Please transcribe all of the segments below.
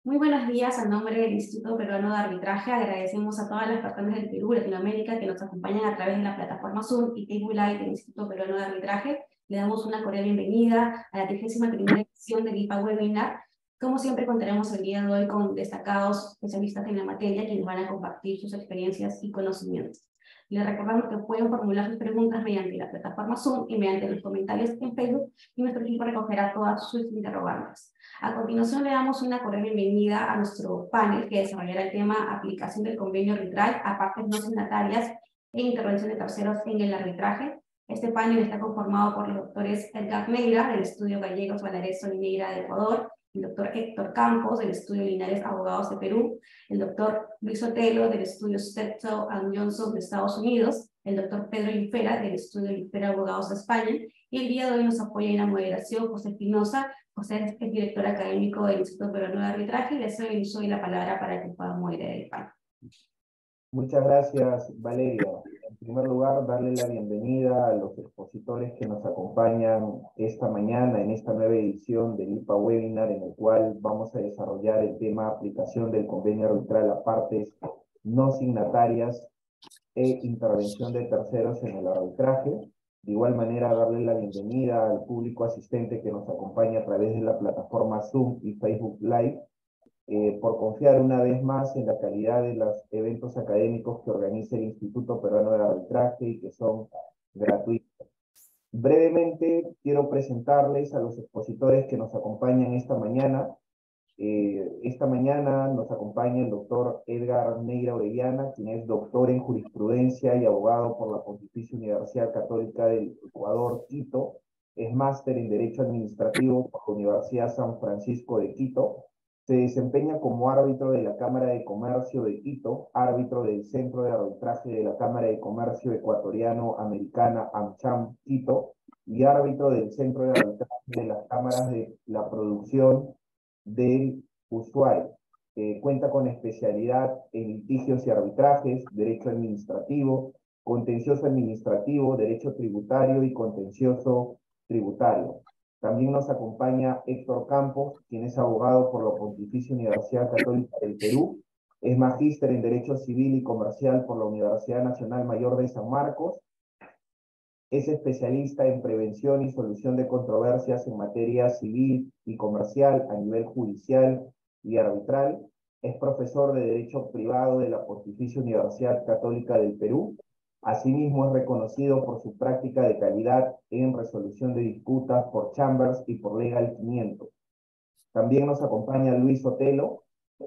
Muy buenos días. A nombre del Instituto Peruano de Arbitraje, agradecemos a todas las personas del Perú y Latinoamérica que nos acompañan a través de la plataforma Zoom y Facebook Live del Instituto Peruano de Arbitraje. Le damos una cordial bienvenida a la 31ª edición del IPA Webinar. Como siempre, contaremos el día de hoy con destacados especialistas en la materia quienes van a compartir sus experiencias y conocimientos. Les recordamos que pueden formular sus preguntas mediante la plataforma Zoom y mediante los comentarios en Facebook, y nuestro equipo recogerá todas sus interrogantes. A continuación, le damos una cordial bienvenida a nuestro panel que desarrollará el tema aplicación del convenio arbitral a partes no signatarias e intervención de terceros en el arbitraje. Este panel está conformado por los doctores Edgar Neira, del Estudio Gallegos Valareso y Neira de Ecuador, el doctor Héctor Campos, del Estudio Linares Abogados de Perú, el doctor Luis Otelo, del Estudio Stetson & Johnson de Estados Unidos, el doctor Pedro Infera, del Estudio Infera Abogados de España, y el día de hoy nos apoya en la moderación José Espinosa. José es director académico del Instituto Peruano de Arbitraje, y le cedo el uso y la palabra para que pueda moderar el panel. Muchas gracias, Valeria. En primer lugar, darle la bienvenida a los expositores que nos acompañan esta mañana en esta nueva edición del IPA Webinar, en el cual vamos a desarrollar el tema aplicación del convenio arbitral a partes no signatarias e intervención de terceros en el arbitraje. De igual manera, darle la bienvenida al público asistente que nos acompaña a través de la plataforma Zoom y Facebook Live, por confiar una vez más en la calidad de los eventos académicos que organiza el Instituto Peruano de Arbitraje y que son gratuitos. Brevemente, quiero presentarles a los expositores que nos acompañan esta mañana. Esta mañana nos acompaña el doctor Edgar Neira Orellana, quien es doctor en jurisprudencia y abogado por la Pontificia Universidad Católica del Ecuador, Quito. Es máster en Derecho Administrativo por la Universidad San Francisco de Quito. Se desempeña como árbitro de la Cámara de Comercio de Quito, árbitro del Centro de Arbitraje de la Cámara de Comercio Ecuatoriano-Americana AmCham Quito y árbitro del Centro de Arbitraje de las Cámaras de la Producción del Usuario. Cuenta con especialidad en litigios y arbitrajes, derecho administrativo, contencioso administrativo, derecho tributario y contencioso tributario. También nos acompaña Héctor Campos, quien es abogado por la Pontificia Universidad Católica del Perú, es magíster en Derecho Civil y Comercial por la Universidad Nacional Mayor de San Marcos, es especialista en prevención y solución de controversias en materia civil y comercial a nivel judicial y arbitral, es profesor de Derecho Privado de la Pontificia Universidad Católica del Perú. Asimismo, es reconocido por su práctica de calidad en resolución de disputas por Chambers y por Legal 500. También nos acompaña Luis Otelo.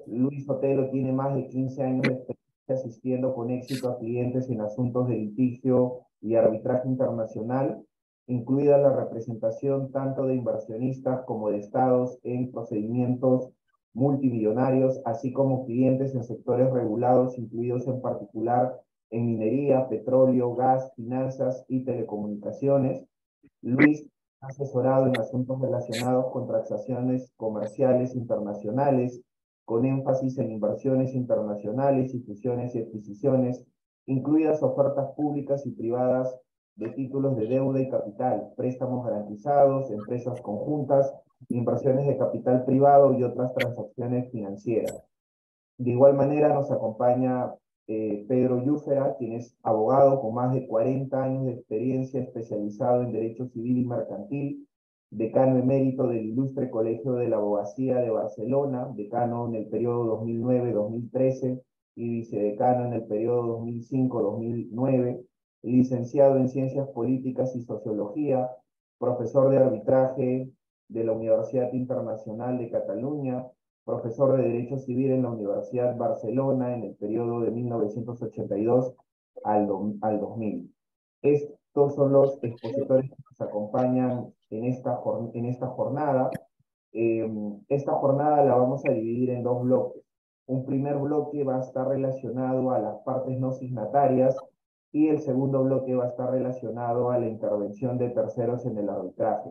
Luis Otelo tiene más de 15 años de experiencia asistiendo con éxito a clientes en asuntos de litigio y arbitraje internacional, incluida la representación tanto de inversionistas como de estados en procedimientos multimillonarios, así como clientes en sectores regulados, incluidos en particular en minería, petróleo, gas, finanzas y telecomunicaciones. Luis ha asesorado en asuntos relacionados con transacciones comerciales internacionales, con énfasis en inversiones internacionales y fusiones y adquisiciones, incluidas ofertas públicas y privadas de títulos de deuda y capital, préstamos garantizados, empresas conjuntas, inversiones de capital privado y otras transacciones financieras. De igual manera nos acompaña Pedro Yúfera, quien es abogado con más de 40 años de experiencia, especializado en Derecho Civil y Mercantil, decano emérito del Ilustre Colegio de la Abogacía de Barcelona, decano en el periodo 2009-2013 y vicedecano en el periodo 2005-2009, licenciado en Ciencias Políticas y Sociología, profesor de arbitraje de la Universidad Internacional de Cataluña, profesor de Derecho Civil en la Universidad Barcelona en el periodo de 1982 al 2000. Estos son los expositores que nos acompañan en esta jornada. Esta jornada la vamos a dividir en dos bloques. Un primer bloque va a estar relacionado a las partes no signatarias y el segundo bloque va a estar relacionado a la intervención de terceros en el arbitraje.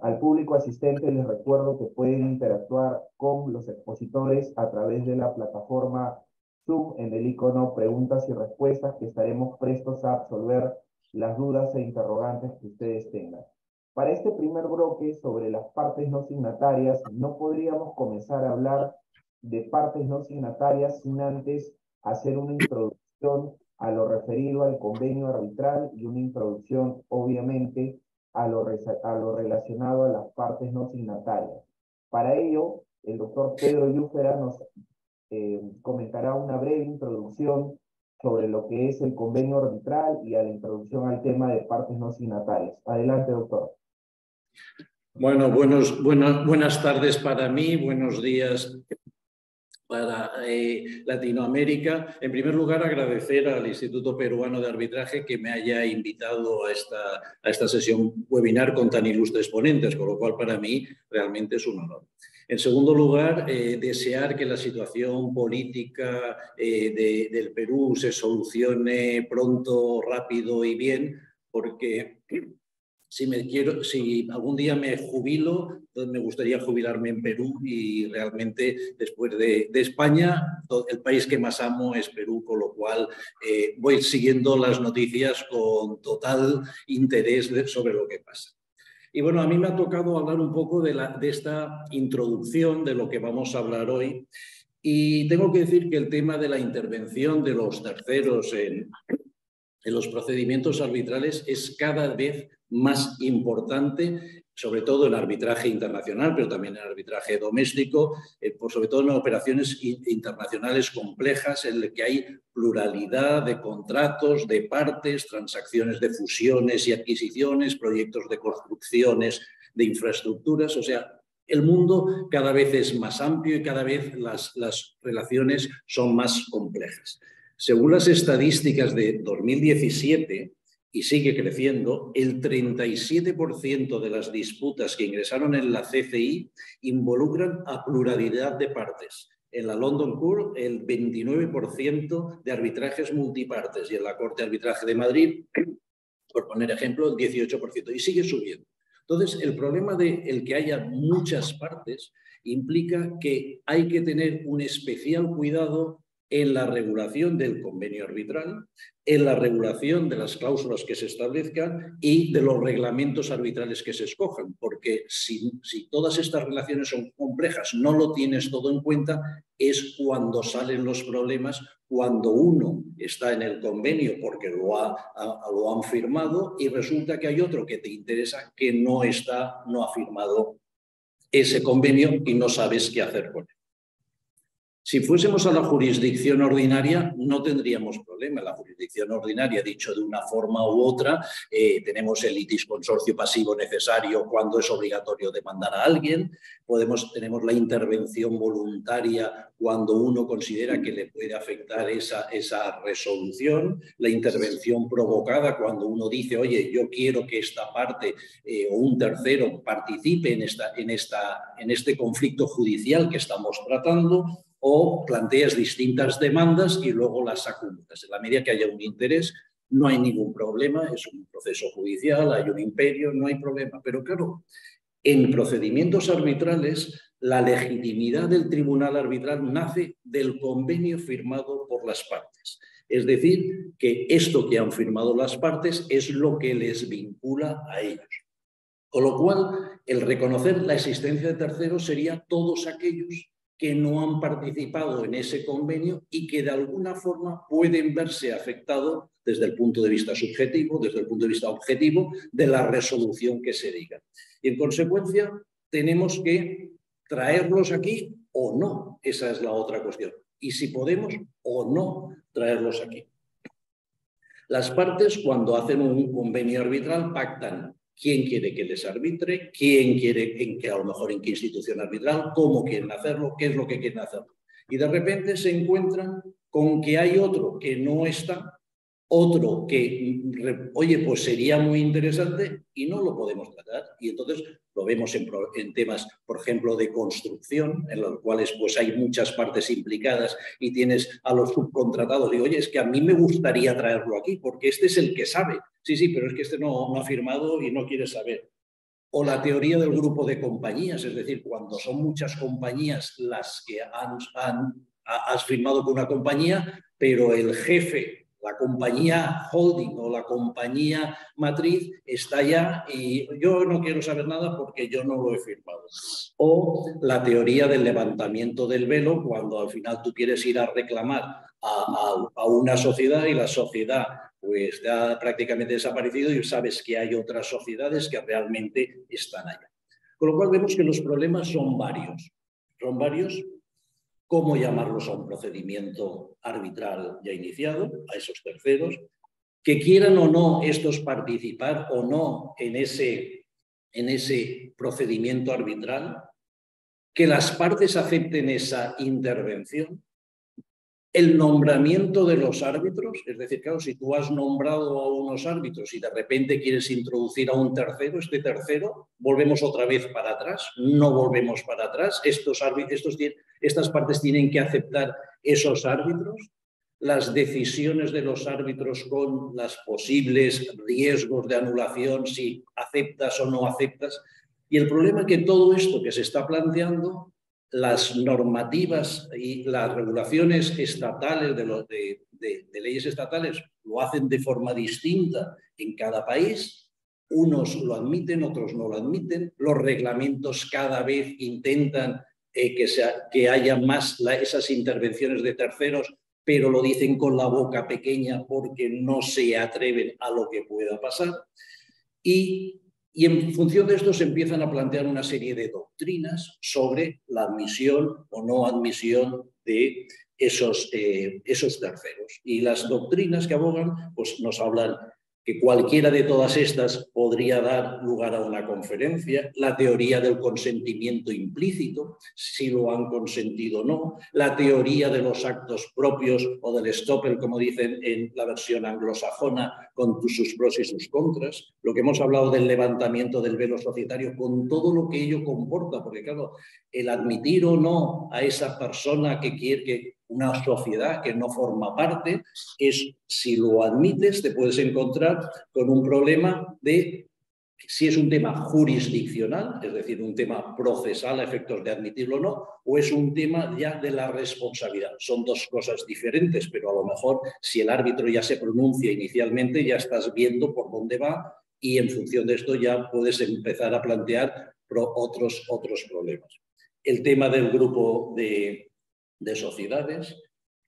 Al público asistente les recuerdo que pueden interactuar con los expositores a través de la plataforma Zoom en el icono preguntas y respuestas, que estaremos prestos a absolver las dudas e interrogantes que ustedes tengan. Para este primer bloque sobre las partes no signatarias, no podríamos comenzar a hablar de partes no signatarias sin antes hacer una introducción a lo referido al convenio arbitral y una introducción, obviamente, a lo relacionado a las partes no signatarias. Para ello, el doctor Pedro Yúfera nos comentará una breve introducción sobre lo que es el convenio arbitral y a la introducción al tema de partes no signatarias. Adelante, doctor. Bueno, buenas tardes para mí, buenos días para Latinoamérica. En primer lugar, agradecer al Instituto Peruano de Arbitraje que me haya invitado a esta sesión webinar con tan ilustres ponentes, con lo cual para mí realmente es un honor. En segundo lugar, desear que la situación política del Perú se solucione pronto, rápido y bien, porque si algún día me jubilo, entonces me gustaría jubilarme en Perú y realmente después de España, el país que más amo es Perú, con lo cual voy siguiendo las noticias con total interés sobre lo que pasa. Y bueno, a mí me ha tocado hablar un poco de esta introducción de lo que vamos a hablar hoy y tengo que decir que el tema de la intervención de los terceros en los procedimientos arbitrales es cada vez más importante, sobre todo en arbitraje internacional, pero también en arbitraje doméstico, sobre todo en operaciones internacionales complejas en las que hay pluralidad de contratos, de partes, transacciones de fusiones y adquisiciones, proyectos de construcciones de infraestructuras, o sea, el mundo cada vez es más amplio y cada vez las relaciones son más complejas. Según las estadísticas de 2017, y sigue creciendo, el 37% de las disputas que ingresaron en la CCI involucran a pluralidad de partes. En la London Court, el 29% de arbitrajes multipartes y en la Corte de Arbitraje de Madrid, por poner ejemplo, el 18%, y sigue subiendo. Entonces, el problema de el que haya muchas partes implica que hay que tener un especial cuidado en la regulación del convenio arbitral, en la regulación de las cláusulas que se establezcan y de los reglamentos arbitrales que se escojan, porque si todas estas relaciones son complejas, no lo tienes todo en cuenta, es cuando salen los problemas, cuando uno está en el convenio porque lo han firmado y resulta que hay otro que te interesa que no ha firmado ese convenio y no sabes qué hacer con él. Si fuésemos a la jurisdicción ordinaria, no tendríamos problema. La jurisdicción ordinaria, dicho de una forma u otra, tenemos el litisconsorcio pasivo necesario cuando es obligatorio demandar a alguien, tenemos la intervención voluntaria cuando uno considera que le puede afectar esa resolución, la intervención provocada cuando uno dice, oye, yo quiero que esta parte o un tercero participe en este conflicto judicial que estamos tratando, o planteas distintas demandas y luego las acumulas. En la medida que haya un interés, no hay ningún problema, es un proceso judicial, hay un imperio, no hay problema. Pero claro, en procedimientos arbitrales, la legitimidad del tribunal arbitral nace del convenio firmado por las partes. Es decir, que esto que han firmado las partes es lo que les vincula a ellos. Con lo cual, el reconocer la existencia de terceros sería todos aquellos que no han participado en ese convenio y que de alguna forma pueden verse afectados desde el punto de vista subjetivo, desde el punto de vista objetivo, de la resolución que se diga. Y en consecuencia, tenemos que traerlos aquí o no. Esa es la otra cuestión. Y si podemos o no traerlos aquí. Las partes, cuando hacen un convenio arbitral, pactan quién quiere que les arbitre, quién quiere a lo mejor en qué institución arbitral, cómo quieren hacerlo, qué es lo que quieren hacerlo. Y de repente se encuentran con que hay otro que no está, otro que, oye, pues sería muy interesante y no lo podemos tratar. Y entonces lo vemos en temas, por ejemplo, de construcción, en los cuales pues hay muchas partes implicadas y tienes a los subcontratados. Digo, oye, es que a mí me gustaría traerlo aquí porque este es el que sabe. Sí, pero es que este no ha firmado y no quiere saber. O la teoría del grupo de compañías, es decir, cuando son muchas compañías las que has firmado con una compañía, pero el jefe la compañía holding o la compañía matriz está ya y yo no quiero saber nada porque yo no lo he firmado. O la teoría del levantamiento del velo, cuando al final tú quieres ir a reclamar a una sociedad y la sociedad pues ya prácticamente desaparecido y sabes que hay otras sociedades que realmente están allá. Con lo cual vemos que los problemas son varios. Son varios. ¿Cómo llamarlos a un procedimiento arbitral ya iniciado, a esos terceros? Que quieran o no estos participar o no en ese procedimiento arbitral, que las partes acepten esa intervención, el nombramiento de los árbitros, es decir, claro, si tú has nombrado a unos árbitros y de repente quieres introducir a un tercero, este tercero, volvemos otra vez para atrás, no volvemos para atrás, estas partes tienen que aceptar esos árbitros, las decisiones de los árbitros con los posibles riesgos de anulación, si aceptas o no aceptas. Y el problema es que todo esto que se está planteando, las normativas y las regulaciones estatales de leyes estatales lo hacen de forma distinta en cada país. Unos lo admiten, otros no lo admiten. Los reglamentos cada vez intentan que haya más esas intervenciones de terceros, pero lo dicen con la boca pequeña porque no se atreven a lo que pueda pasar. Y en función de esto se empiezan a plantear una serie de doctrinas sobre la admisión o no admisión de esos terceros. Y las doctrinas que abogan pues nos hablan que cualquiera de todas estas podría dar lugar a una conferencia, la teoría del consentimiento implícito, si lo han consentido o no, la teoría de los actos propios o del estoppel, como dicen en la versión anglosajona, con sus pros y sus contras, lo que hemos hablado del levantamiento del velo societario, con todo lo que ello comporta, porque claro, el admitir o no a esa persona que quiere una sociedad que no forma parte, es si lo admites te puedes encontrar con un problema de si es un tema jurisdiccional, es decir, un tema procesal a efectos de admitirlo o no, o es un tema ya de la responsabilidad. Son dos cosas diferentes, pero a lo mejor si el árbitro ya se pronuncia inicialmente ya estás viendo por dónde va y en función de esto ya puedes empezar a plantear otros problemas. El tema del grupo de sociedades,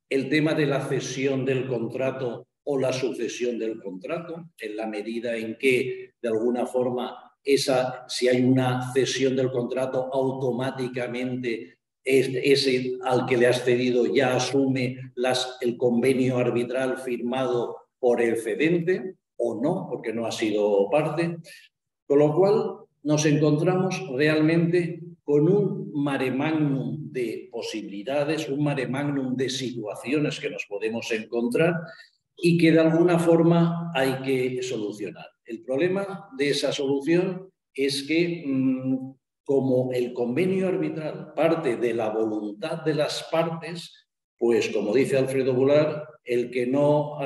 el tema de la cesión del contrato o la sucesión del contrato, en la medida en que, de alguna forma, si hay una cesión del contrato, automáticamente ese al que le has cedido ya asume el convenio arbitral firmado por el cedente o no, porque no ha sido parte. Con lo cual, nos encontramos realmente con un mare magnum de posibilidades, un mare magnum de situaciones que nos podemos encontrar y que de alguna forma hay que solucionar. El problema de esa solución es que, como el convenio arbitral parte de la voluntad de las partes, pues como dice Alfredo Goulart, el que no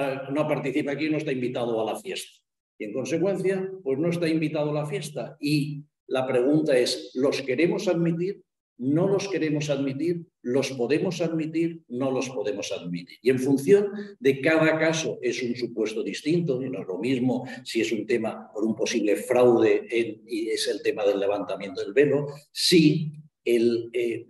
participa aquí no está invitado a la fiesta. Y en consecuencia, pues no está invitado a la fiesta. Y la pregunta es, ¿los queremos admitir? ¿No los queremos admitir? ¿Los podemos admitir? ¿No los podemos admitir? Y en función de cada caso es un supuesto distinto, y no es lo mismo si es un tema por un posible fraude y es el tema del levantamiento del velo. Sí,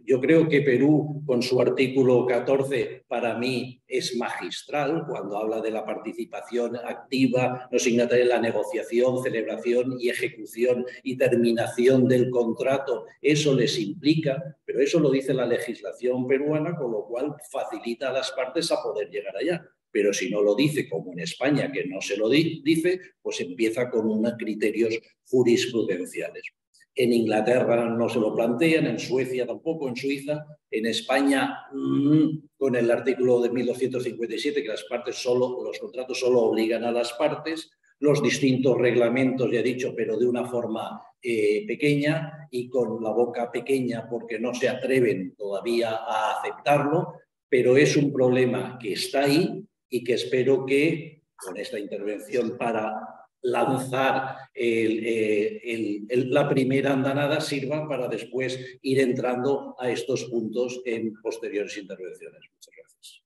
yo creo que Perú, con su artículo 14, para mí es magistral cuando habla de la participación activa, no signataria, la negociación, celebración y ejecución y terminación del contrato. Eso les implica, pero eso lo dice la legislación peruana, con lo cual facilita a las partes a poder llegar allá. Pero si no lo dice, como en España, que no se lo dice, pues empieza con unos criterios jurisprudenciales. En Inglaterra no se lo plantean, en Suecia tampoco, en Suiza, en España con el artículo de 1257 que los contratos solo obligan a las partes, los distintos reglamentos, ya he dicho, pero de una forma pequeña y con la boca pequeña porque no se atreven todavía a aceptarlo, pero es un problema que está ahí y que espero que con esta intervención para lanzar la primera andanada sirva para después ir entrando a estos puntos en posteriores intervenciones. Muchas gracias.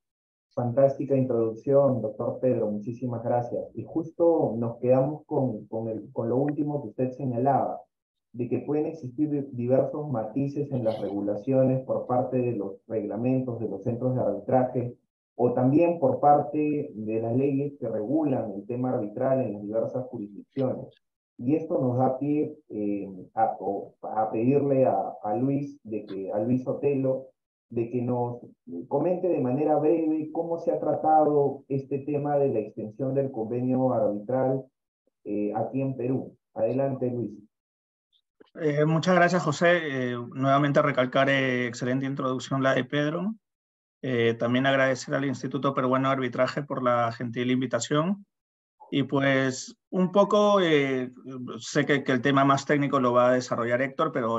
Fantástica introducción, doctor Pedro, muchísimas gracias. Y justo nos quedamos con lo último que usted señalaba, de que pueden existir diversos matices en las regulaciones por parte de los reglamentos de los centros de arbitraje o también por parte de las leyes que regulan el tema arbitral en las diversas jurisdicciones. Y esto nos da pie a pedirle a Luis Otelo, de que nos comente de manera breve cómo se ha tratado este tema de la extensión del convenio arbitral aquí en Perú. Adelante, Luis. Muchas gracias, José. Nuevamente recalcar excelente introducción la de Pedro. También agradecer al Instituto Peruano de Arbitraje por la gentil invitación. Y pues un poco, sé que el tema más técnico lo va a desarrollar Héctor, pero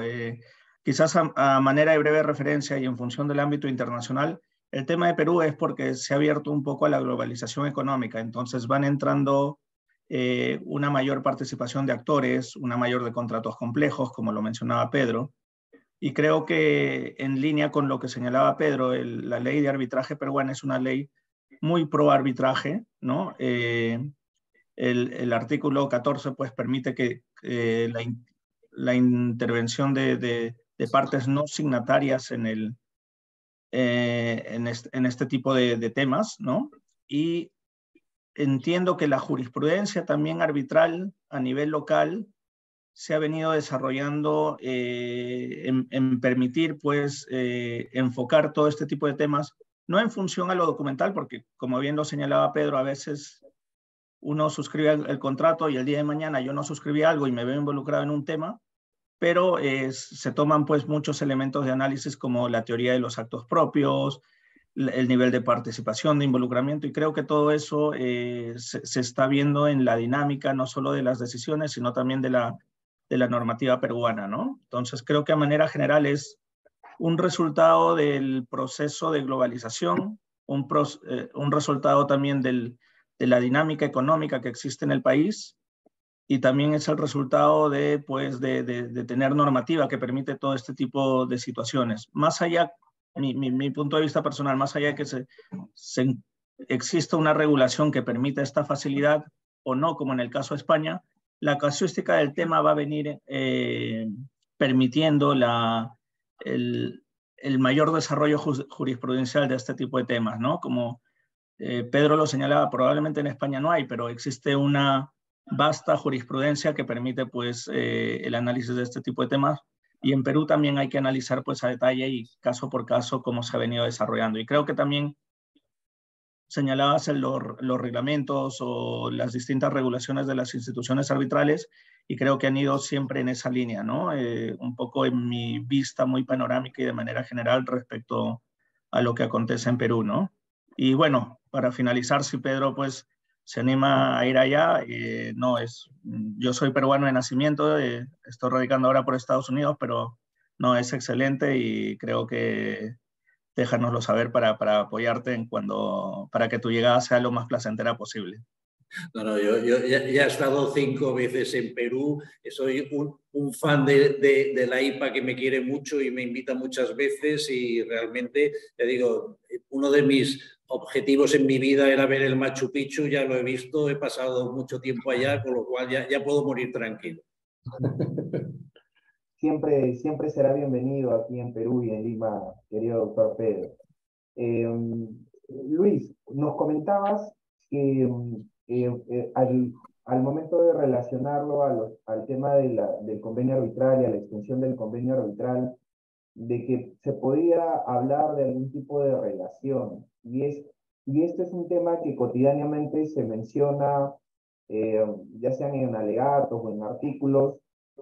quizás a manera de breve referencia y en función del ámbito internacional, el tema de Perú es porque se ha abierto un poco a la globalización económica, entonces van entrando una mayor participación de actores, una mayor de contratos complejos, como lo mencionaba Pedro, y creo que en línea con lo que señalaba Pedro, la ley de arbitraje peruana es una ley muy pro arbitraje, ¿no? El artículo 14 pues permite que la intervención de partes no signatarias en este tipo de temas, ¿no? Y entiendo que la jurisprudencia también arbitral a nivel local se ha venido desarrollando en permitir pues enfocar todo este tipo de temas, no en función a lo documental, porque como bien lo señalaba Pedro, a veces uno suscribe el contrato y el día de mañana yo no suscribí algo y me veo involucrado en un tema, pero se toman pues muchos elementos de análisis como la teoría de los actos propios, el nivel de participación, de involucramiento, y creo que todo eso se está viendo en la dinámica no solo de las decisiones, sino también de la normativa peruana, ¿no? Entonces creo que a manera general es un resultado del proceso de globalización, un resultado también de la dinámica económica que existe en el país, y también es el resultado pues, de tener normativa que permite todo este tipo de situaciones. Más allá, mi punto de vista personal, más allá de que exista una regulación que permita esta facilidad o no, como en el caso de España, la casuística del tema va a venir permitiendo el mayor desarrollo jurisprudencial de este tipo de temas, ¿no? Como Pedro lo señalaba, probablemente en España no hay, pero existe una vasta jurisprudencia que permite pues, el análisis de este tipo de temas, y en Perú también hay que analizar pues, a detalle y caso por caso cómo se ha venido desarrollando. Y creo que también señalabas los reglamentos o las distintas regulaciones de las instituciones arbitrales, y creo que han ido siempre en esa línea, ¿no? Un poco en mi vista muy panorámica y de manera general respecto a lo que acontece en Perú, ¿no? Y bueno, para finalizar, si Pedro pues se anima a ir allá, yo soy peruano de nacimiento, estoy radicando ahora por Estados Unidos, pero no, es excelente y creo que déjanoslo saber para apoyarte para que tu llegada sea lo más placentera posible. No, yo ya he estado 5 veces en Perú, soy un fan de la IPA que me quiere mucho y me invita muchas veces, y realmente, te digo, uno de mis objetivos en mi vida era ver el Machu Picchu, ya lo he visto, he pasado mucho tiempo allá, con lo cual ya puedo morir tranquilo. Siempre será bienvenido aquí en Perú y en Lima, querido doctor Pedro. Luis, nos comentabas que al momento de relacionarlo al tema del convenio arbitral y a la extensión del convenio arbitral, de que se podía hablar de algún tipo de relación. Y este es un tema que cotidianamente se menciona, ya sean en alegatos o en artículos,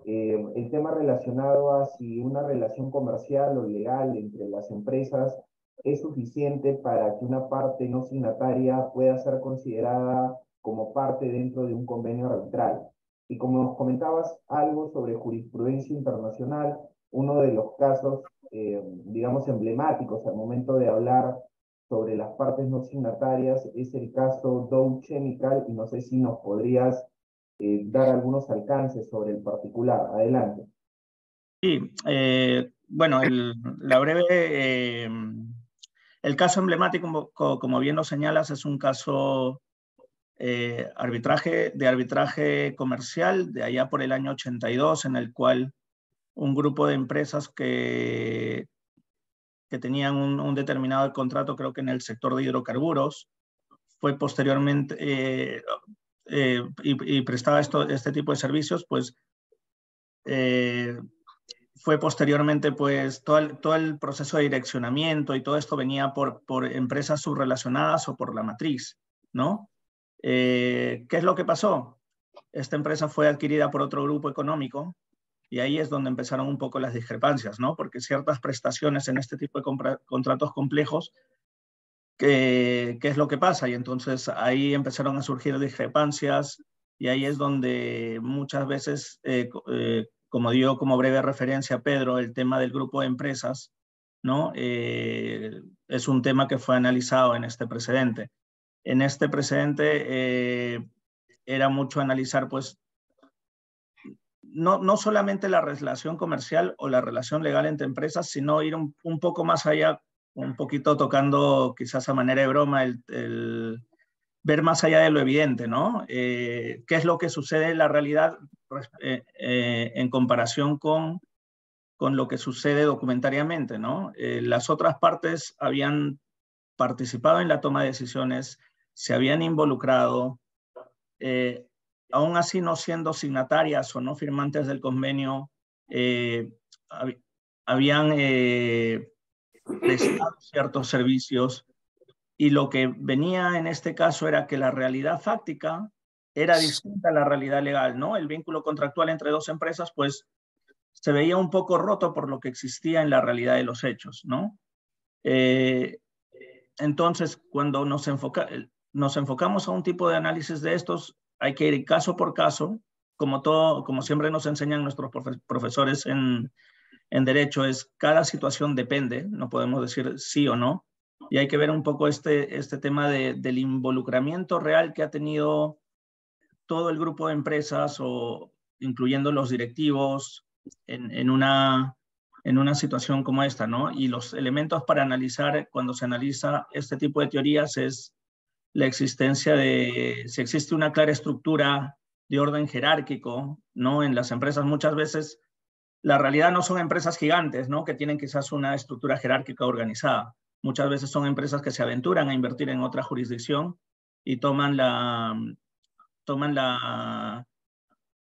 el tema relacionado a si una relación comercial o legal entre las empresas es suficiente para que una parte no signataria pueda ser considerada como parte dentro de un convenio arbitral. Y como nos comentabas algo sobre jurisprudencia internacional, uno de los casos, digamos, emblemáticos al momento de hablar sobre las partes no signatarias es el caso Dow Chemical, y no sé si nos podrías dar algunos alcances sobre el particular. Adelante. Sí, bueno, la breve El caso emblemático, como bien lo señalas, es un caso arbitraje comercial de allá por el año 82, en el cual un grupo de empresas que tenían un determinado contrato, creo que en el sector de hidrocarburos, fue posteriormente, y prestaba este tipo de servicios, pues fue posteriormente, pues todo el proceso de direccionamiento y todo esto venía por empresas subrelacionadas o por la matriz, ¿no? ¿Qué es lo que pasó? Esta empresa fue adquirida por otro grupo económico y ahí es donde empezaron un poco las discrepancias, ¿no? Porque ciertas prestaciones en este tipo de contratos complejos, ¿qué es lo que pasa? Y entonces ahí empezaron a surgir discrepancias y ahí es donde muchas veces, como dio como breve referencia Pedro, el tema del grupo de empresas, ¿no? Es un tema que fue analizado en este precedente. En este precedente era mucho analizar, pues, no solamente la relación comercial o la relación legal entre empresas, sino ir un poco más allá, un poquito tocando quizás a manera de broma ver más allá de lo evidente, ¿no? ¿Qué es lo que sucede en la realidad en comparación con lo que sucede documentariamente, ¿no? Las otras partes habían participado en la toma de decisiones, se habían involucrado, aún así no siendo signatarias o no firmantes del convenio, habían prestado ciertos servicios y lo que venía en este caso era que la realidad fáctica era distinta a la realidad legal, ¿no? El vínculo contractual entre dos empresas, pues, se veía un poco roto por lo que existía en la realidad de los hechos, ¿no? Entonces, cuando nos enfocamos a un tipo de análisis de estos, hay que ir caso por caso, como siempre nos enseñan nuestros profesores en Derecho, es cada situación depende, no podemos decir sí o no, y hay que ver un poco este tema del involucramiento real que ha tenido todo el grupo de empresas, o incluyendo los directivos, en una situación como esta, ¿no? Y los elementos para analizar cuando se analiza este tipo de teorías es la existencia de, si existe una clara estructura de orden jerárquico, ¿no? En las empresas muchas veces la realidad no son empresas gigantes, ¿no? Que tienen quizás una estructura jerárquica organizada. Muchas veces son empresas que se aventuran a invertir en otra jurisdicción y toman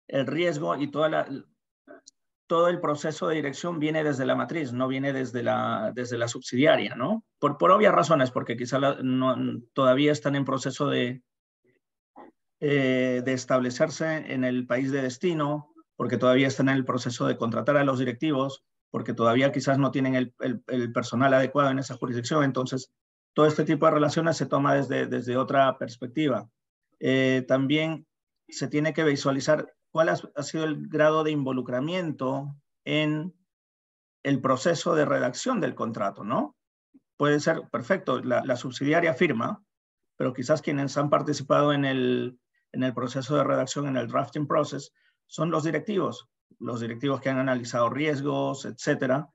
el riesgo, y todo el proceso de dirección viene desde la matriz, no viene desde la subsidiaria, ¿no? Por obvias razones, porque quizá todavía están en proceso de establecerse en el país de destino, porque todavía están en el proceso de contratar a los directivos, porque todavía quizás no tienen el personal adecuado en esa jurisdicción. Entonces, todo este tipo de relaciones se toma desde otra perspectiva. También se tiene que visualizar cuál ha sido el grado de involucramiento en el proceso de redacción del contrato, ¿no? Puede ser, perfecto, la subsidiaria firma, pero quizás quienes han participado en el proceso de redacción, en el drafting process, son los directivos que han analizado riesgos, etcétera,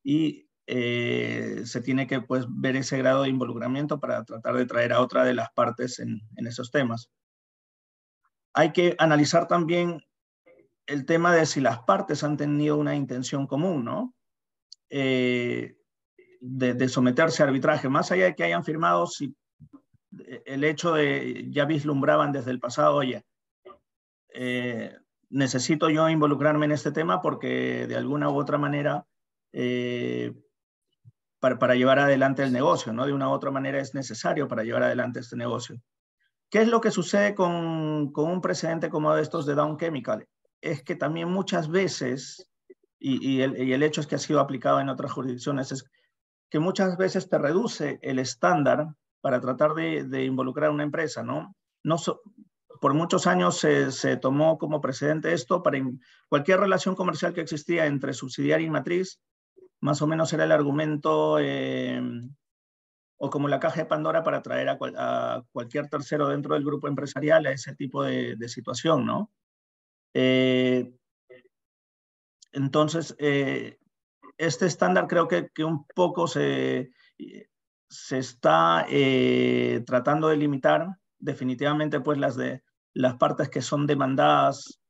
y se tiene que, pues, ver ese grado de involucramiento para tratar de traer a otra de las partes en esos temas. Hay que analizar también el tema de si las partes han tenido una intención común, ¿no? De someterse a arbitraje, más allá de que hayan firmado, si el hecho de ya vislumbraban desde el pasado, oye, necesito yo involucrarme en este tema porque de alguna u otra manera, para llevar adelante el negocio, ¿no? De una u otra manera es necesario para llevar adelante este negocio. ¿Qué es lo que sucede con un precedente como estos de Dow Chemical? Es que también muchas veces, y el hecho es que ha sido aplicado en otras jurisdicciones, es que muchas veces te reduce el estándar para tratar de involucrar a una empresa, ¿no? Por muchos años se tomó como precedente esto para cualquier relación comercial que existía entre subsidiaria y matriz, más o menos era el argumento, o como la caja de Pandora para traer a cualquier tercero dentro del grupo empresarial a ese tipo de situación, ¿no? Entonces, este estándar creo que un poco se está tratando de limitar definitivamente pues las partes que son demandadas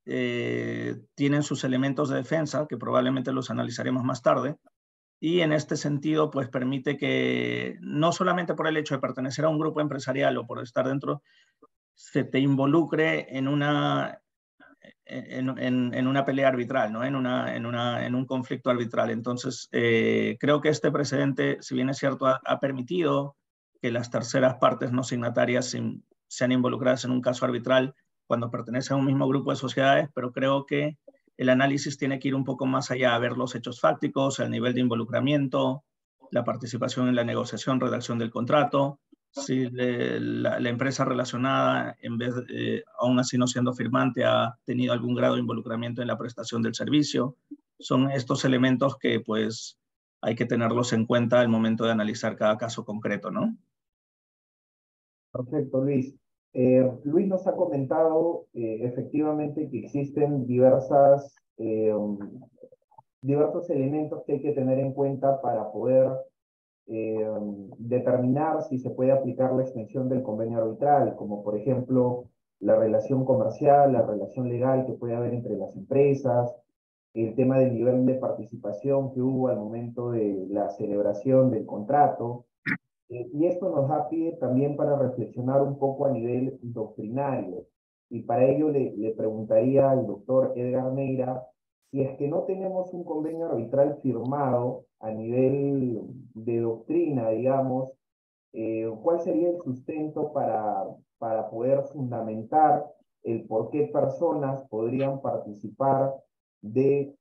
tienen sus elementos de defensa, que probablemente los analizaremos más tarde, y en este sentido pues permite que no solamente por el hecho de pertenecer a un grupo empresarial o por estar dentro, se te involucre en una pelea arbitral, ¿no? en un conflicto arbitral. Entonces, creo que este precedente, si bien es cierto, ha permitido que las terceras partes no signatarias sean involucradas en un caso arbitral cuando pertenecen a un mismo grupo de sociedades, pero creo que el análisis tiene que ir un poco más allá, a ver los hechos fácticos, el nivel de involucramiento, la participación en la negociación, redacción del contrato, si la empresa relacionada, en vez aún así no siendo firmante, ha tenido algún grado de involucramiento en la prestación del servicio. Son estos elementos que pues hay que tenerlos en cuenta al momento de analizar cada caso concreto, ¿no? Perfecto, Luis. Luis nos ha comentado efectivamente que existen diversos elementos que hay que tener en cuenta para poder determinar si se puede aplicar la extensión del convenio arbitral, como por ejemplo la relación comercial, la relación legal que puede haber entre las empresas, el tema del nivel de participación que hubo al momento de la celebración del contrato. Y esto nos da pie también para reflexionar un poco a nivel doctrinario. Y para ello le preguntaría al doctor Edgar Neira, si es que no tenemos un convenio arbitral firmado a nivel de doctrina, digamos, ¿cuál sería el sustento para poder fundamentar el por qué personas podrían participar de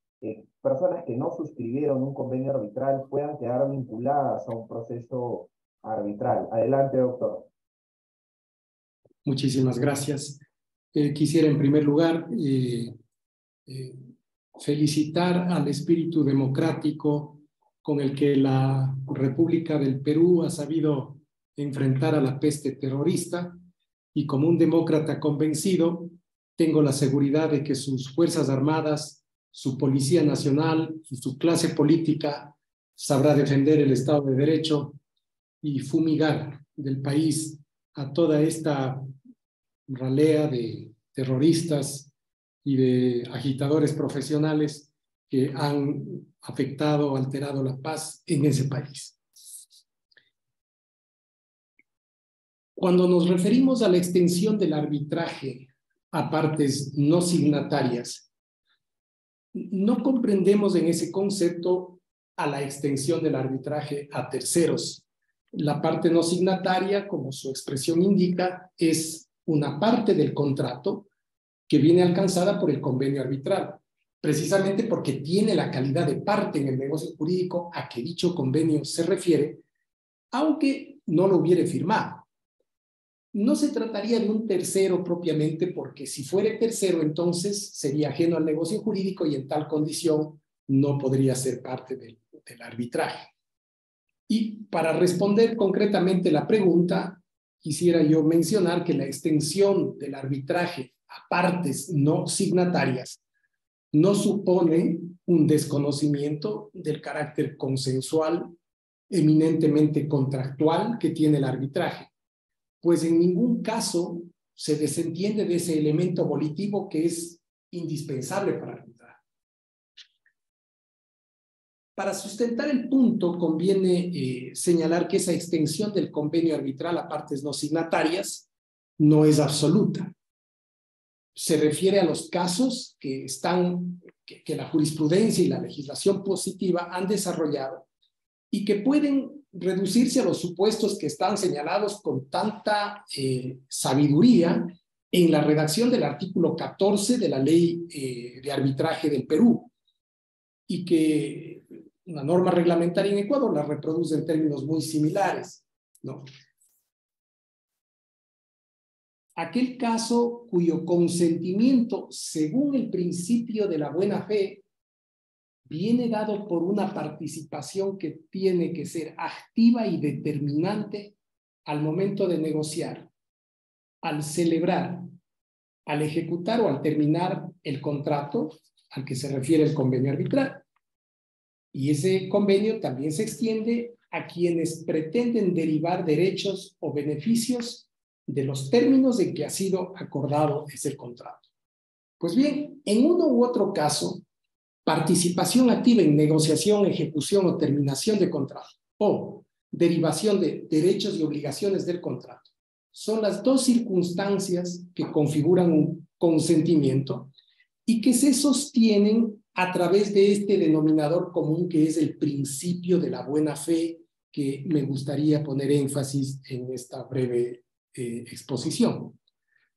personas que no suscribieron un convenio arbitral puedan quedar vinculadas a un proceso arbitral? Adelante, doctor. Muchísimas gracias. Quisiera en primer lugar felicitar al espíritu democrático con el que la República del Perú ha sabido enfrentar a la peste terrorista, y como un demócrata convencido, tengo la seguridad de que sus Fuerzas Armadas, su Policía Nacional y su clase política sabrá defender el Estado de Derecho y fumigar del país a toda esta ralea de terroristas y de agitadores profesionales que han afectado, alterado la paz en ese país. Cuando nos referimos a la extensión del arbitraje a partes no signatarias, no comprendemos en ese concepto a la extensión del arbitraje a terceros. La parte no signataria, como su expresión indica, es una parte del contrato que viene alcanzada por el convenio arbitral, precisamente porque tiene la calidad de parte en el negocio jurídico a que dicho convenio se refiere, aunque no lo hubiere firmado. No se trataría de un tercero propiamente, porque si fuera tercero, entonces sería ajeno al negocio jurídico y en tal condición no podría ser parte del arbitraje. Y para responder concretamente la pregunta, quisiera yo mencionar que la extensión del arbitraje a partes no signatarias no supone un desconocimiento del carácter consensual, eminentemente contractual que tiene el arbitraje, pues en ningún caso se desentiende de ese elemento volitivo que es indispensable para arbitrar. Para sustentar el punto, conviene señalar que esa extensión del convenio arbitral a partes no signatarias no es absoluta. Se refiere a los casos que la jurisprudencia y la legislación positiva han desarrollado y que pueden reducirse a los supuestos que están señalados con tanta sabiduría en la redacción del artículo 14 de la Ley de Arbitraje del Perú, y que una norma reglamentaria en Ecuador la reproduce en términos muy similares, ¿no? Aquel caso cuyo consentimiento, según el principio de la buena fe, viene dado por una participación que tiene que ser activa y determinante al momento de negociar, al celebrar, al ejecutar o al terminar el contrato al que se refiere el convenio arbitral. Y ese convenio también se extiende a quienes pretenden derivar derechos o beneficios de los términos en que ha sido acordado ese contrato. Pues bien, en uno u otro caso, participación activa en negociación, ejecución o terminación de contrato o derivación de derechos y obligaciones del contrato son las dos circunstancias que configuran un consentimiento y que se sostienen a través de este denominador común que es el principio de la buena fe, que me gustaría poner énfasis en esta breve exposición.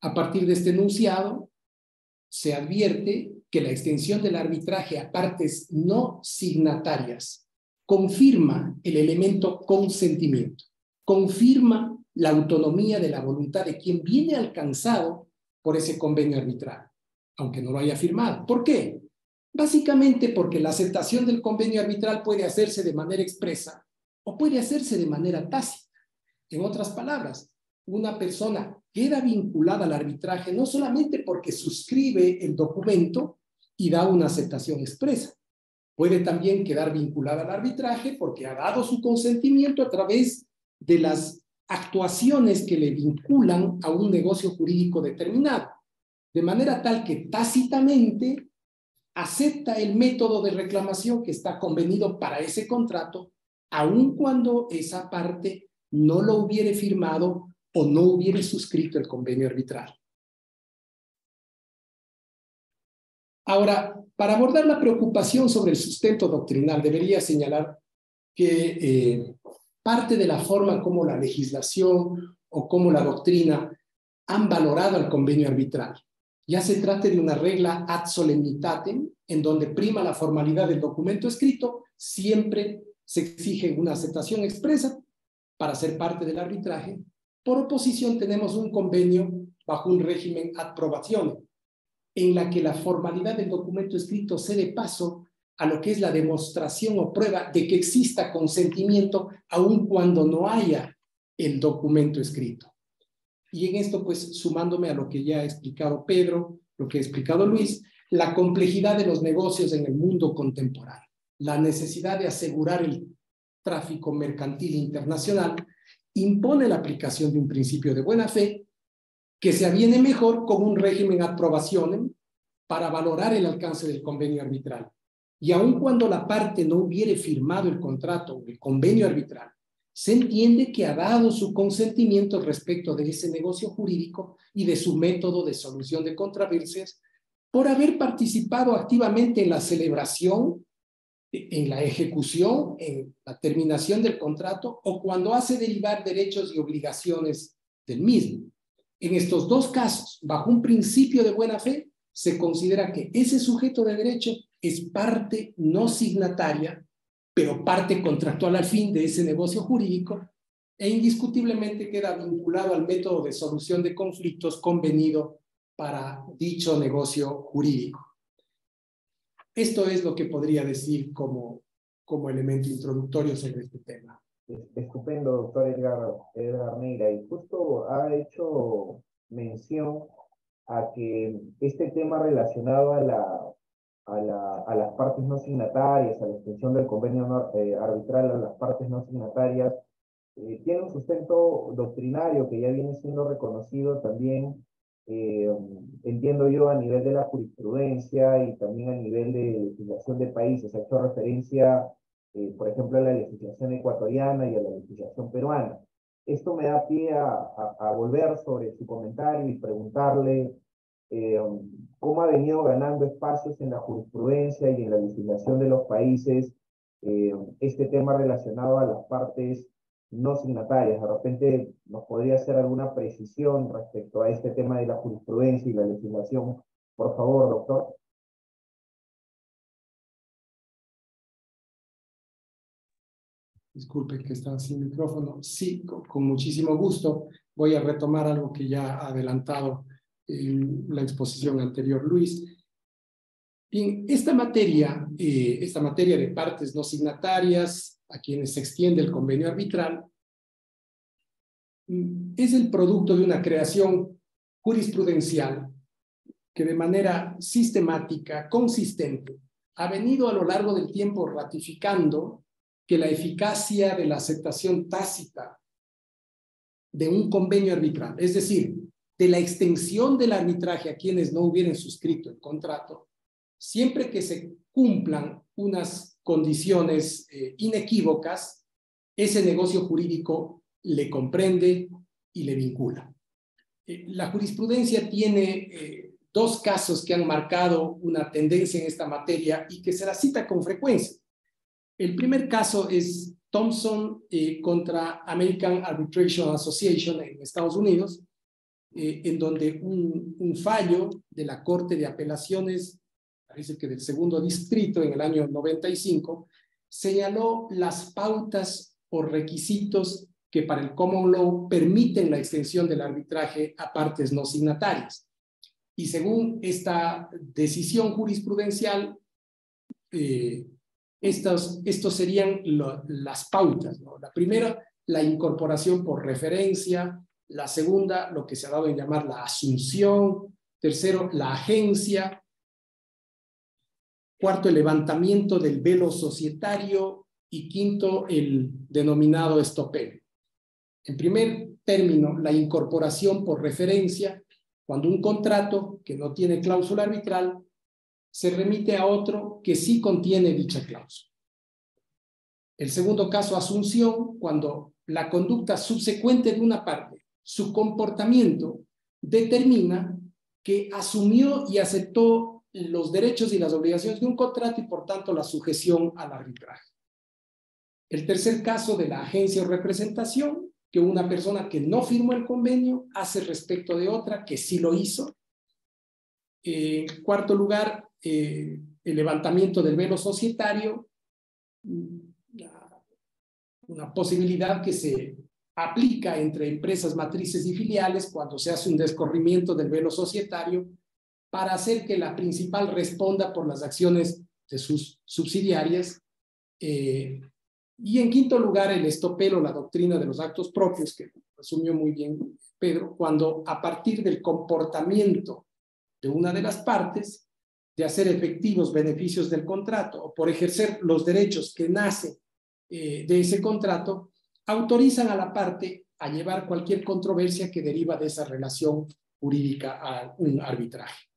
A partir de este enunciado, se advierte que la extensión del arbitraje a partes no signatarias confirma el elemento consentimiento, confirma la autonomía de la voluntad de quien viene alcanzado por ese convenio arbitral, aunque no lo haya firmado. ¿Por qué? Básicamente porque la aceptación del convenio arbitral puede hacerse de manera expresa o puede hacerse de manera tácita. En otras palabras, una persona queda vinculada al arbitraje no solamente porque suscribe el documento y da una aceptación expresa, puede también quedar vinculada al arbitraje porque ha dado su consentimiento a través de las actuaciones que le vinculan a un negocio jurídico determinado, de manera tal que tácitamente acepta el método de reclamación que está convenido para ese contrato, aun cuando esa parte no lo hubiere firmado o no hubiere suscrito el convenio arbitral. Ahora, para abordar la preocupación sobre el sustento doctrinal, debería señalar que parte de la forma como la legislación o como la doctrina han valorado el convenio arbitral, ya se trate de una regla ad solemnitatem, en donde prima la formalidad del documento escrito, siempre se exige una aceptación expresa para ser parte del arbitraje. Por oposición, tenemos un convenio bajo un régimen ad probationem, en la que la formalidad del documento escrito cede paso a lo que es la demostración o prueba de que exista consentimiento, aun cuando no haya el documento escrito. Y en esto, pues, sumándome a lo que ya ha explicado Pedro, lo que ha explicado Luis, la complejidad de los negocios en el mundo contemporáneo, la necesidad de asegurar el tráfico mercantil internacional, impone la aplicación de un principio de buena fe que se aviene mejor con un régimen ad probationem para valorar el alcance del convenio arbitral. Y aun cuando la parte no hubiere firmado el contrato o el convenio arbitral, se entiende que ha dado su consentimiento respecto de ese negocio jurídico y de su método de solución de controversias por haber participado activamente en la celebración, en la ejecución, en la terminación del contrato o cuando hace derivar derechos y obligaciones del mismo. En estos dos casos, bajo un principio de buena fe, se considera que ese sujeto de derecho es parte no signataria, pero parte contractual al fin de ese negocio jurídico e indiscutiblemente queda vinculado al método de solución de conflictos convenido para dicho negocio jurídico. Esto es lo que podría decir como elemento introductorio sobre este tema. Estupendo, doctor Edgar Neira, y justo ha hecho mención a que este tema relacionado a las partes no signatarias, a la extensión del convenio arbitral a las partes no signatarias, tiene un sustento doctrinario que ya viene siendo reconocido también, entiendo yo, a nivel de la jurisprudencia y también a nivel de legislación de países. Ha hecho referencia, por ejemplo, a la legislación ecuatoriana y a la legislación peruana. Esto me da pie a volver sobre su comentario y preguntarle cómo ha venido ganando espacios en la jurisprudencia y en la legislación de los países este tema relacionado a las partes no signatarias. De repente nos podría hacer alguna precisión respecto a este tema de la jurisprudencia y la legislación. Por favor, doctor. Disculpe que estaba sin micrófono. Sí, con muchísimo gusto. Voy a retomar algo que ya ha adelantado en la exposición anterior Luis. Bien, esta materia de partes no signatarias, a quienes se extiende el convenio arbitral, es el producto de una creación jurisprudencial que de manera sistemática, consistente, ha venido a lo largo del tiempo ratificando que la eficacia de la aceptación tácita de un convenio arbitral, es decir, de la extensión del arbitraje a quienes no hubieran suscrito el contrato, siempre que se cumplan unas condiciones inequívocas, ese negocio jurídico le comprende y le vincula. La jurisprudencia tiene dos casos que han marcado una tendencia en esta materia y que se la cita con frecuencia. El primer caso es Thompson contra American Arbitration Association en Estados Unidos, en donde un fallo de la Corte de Apelaciones, parece que del segundo distrito en el año 95, señaló las pautas o requisitos que para el common law permiten la extensión del arbitraje a partes no signatarias. Y según esta decisión jurisprudencial, estos serían las pautas, ¿no? La primera, la incorporación por referencia. La segunda, lo que se ha dado en llamar la asunción. Tercero, la agencia. Cuarto, el levantamiento del velo societario. Y quinto, el denominado estopel. En primer término, la incorporación por referencia, cuando un contrato que no tiene cláusula arbitral se remite a otro que sí contiene dicha cláusula. El segundo caso, asunción, cuando la conducta subsecuente de una parte, su comportamiento, determina que asumió y aceptó los derechos y las obligaciones de un contrato y por tanto la sujeción al arbitraje. El tercer caso, de la agencia o representación, que una persona que no firmó el convenio hace respecto de otra que sí lo hizo. En cuarto lugar, el levantamiento del velo societario, una posibilidad que se aplica entre empresas matrices y filiales cuando se hace un descorrimiento del velo societario para hacer que la principal responda por las acciones de sus subsidiarias. Y en quinto lugar, el estopel o la doctrina de los actos propios, que resumió muy bien Pedro, cuando a partir del comportamiento de una de las partes, de hacer efectivos beneficios del contrato o por ejercer los derechos que nacen de ese contrato, autorizan a la parte a llevar cualquier controversia que deriva de esa relación jurídica a un arbitraje.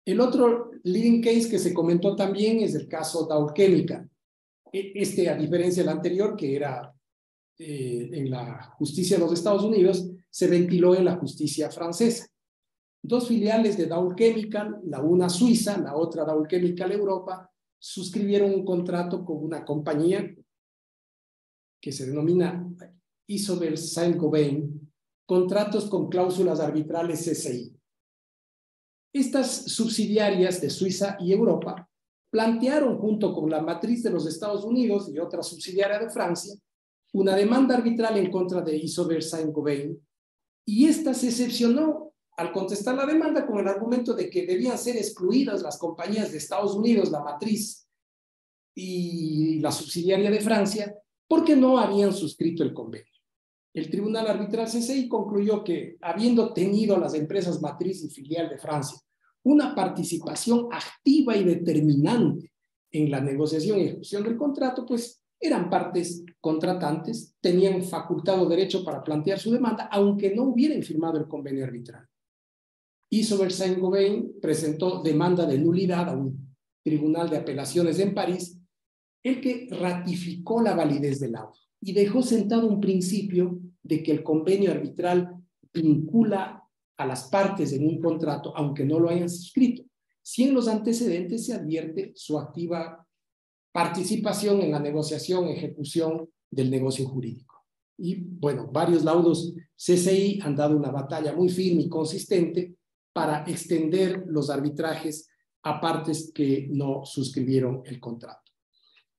El otro leading case que se comentó también es el caso Dow Chemical. A diferencia del anterior, que era en la justicia de los Estados Unidos, se ventiló en la justicia francesa. Dos filiales de Dow Chemical, la una suiza, la otra Dow Chemical Europa, suscribieron un contrato con una compañía que se denomina Isover Saint-Gobain, contratos con cláusulas arbitrales CCI. Estas subsidiarias de Suiza y Europa plantearon junto con la matriz de los Estados Unidos y otra subsidiaria de Francia una demanda arbitral en contra de Isover Saint-Gobain, y esta se excepcionó al contestar la demanda con el argumento de que debían ser excluidas las compañías de Estados Unidos, la matriz y la subsidiaria de Francia, porque no habían suscrito el convenio. El Tribunal Arbitral CCI concluyó que, habiendo tenido las empresas matriz y filial de Francia una participación activa y determinante en la negociación y ejecución del contrato, pues eran partes contratantes, tenían facultad o derecho para plantear su demanda, aunque no hubieran firmado el convenio arbitral. Isover Saint-Gobain presentó demanda de nulidad a un tribunal de apelaciones en París, el que ratificó la validez del laudo y dejó sentado un principio de que el convenio arbitral vincula a las partes en un contrato, aunque no lo hayan suscrito, si en los antecedentes se advierte su activa participación en la negociación, ejecución del negocio jurídico. Y bueno, varios laudos CCI han dado una batalla muy firme y consistente para extender los arbitrajes a partes que no suscribieron el contrato.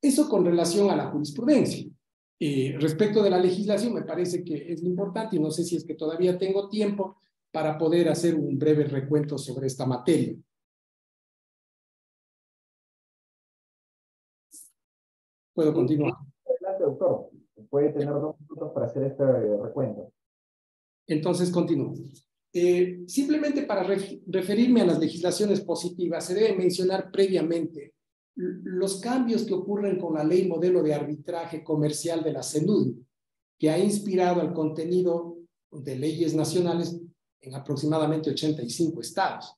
Eso con relación a la jurisprudencia. Respecto de la legislación, me parece que es importante, y no sé si es que todavía tengo tiempo para poder hacer un breve recuento sobre esta materia. ¿Puedo continuar? Adelante, doctor. Puede tener 2 minutos para hacer este recuento. Entonces, continúo. Simplemente para referirme a las legislaciones positivas, se debe mencionar previamente los cambios que ocurren con la ley modelo de arbitraje comercial de la CENUDMI, que ha inspirado el contenido de leyes nacionales en aproximadamente 85 estados.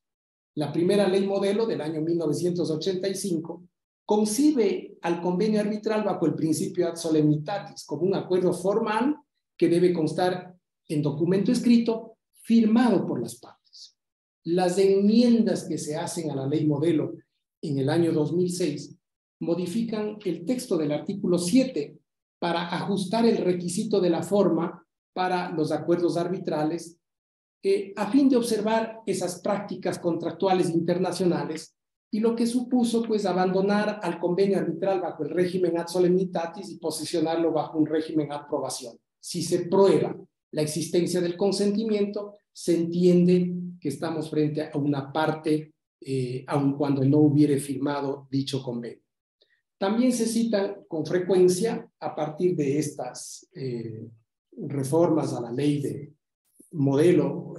La primera ley modelo del año 1985 concibe al convenio arbitral bajo el principio ad solemnitatis, como un acuerdo formal que debe constar en documento escrito firmado por las partes. Las enmiendas que se hacen a la ley modelo en el año 2006 modifican el texto del artículo 7 para ajustar el requisito de la forma para los acuerdos arbitrales a fin de observar esas prácticas contractuales internacionales, y lo que supuso pues abandonar al convenio arbitral bajo el régimen ad solemnitatis y posicionarlo bajo un régimen ad probación. Si se prueba la existencia del consentimiento, se entiende que estamos frente a una parte, aun cuando no hubiere firmado dicho convenio. También se citan con frecuencia, a partir de estas reformas a la ley de modelo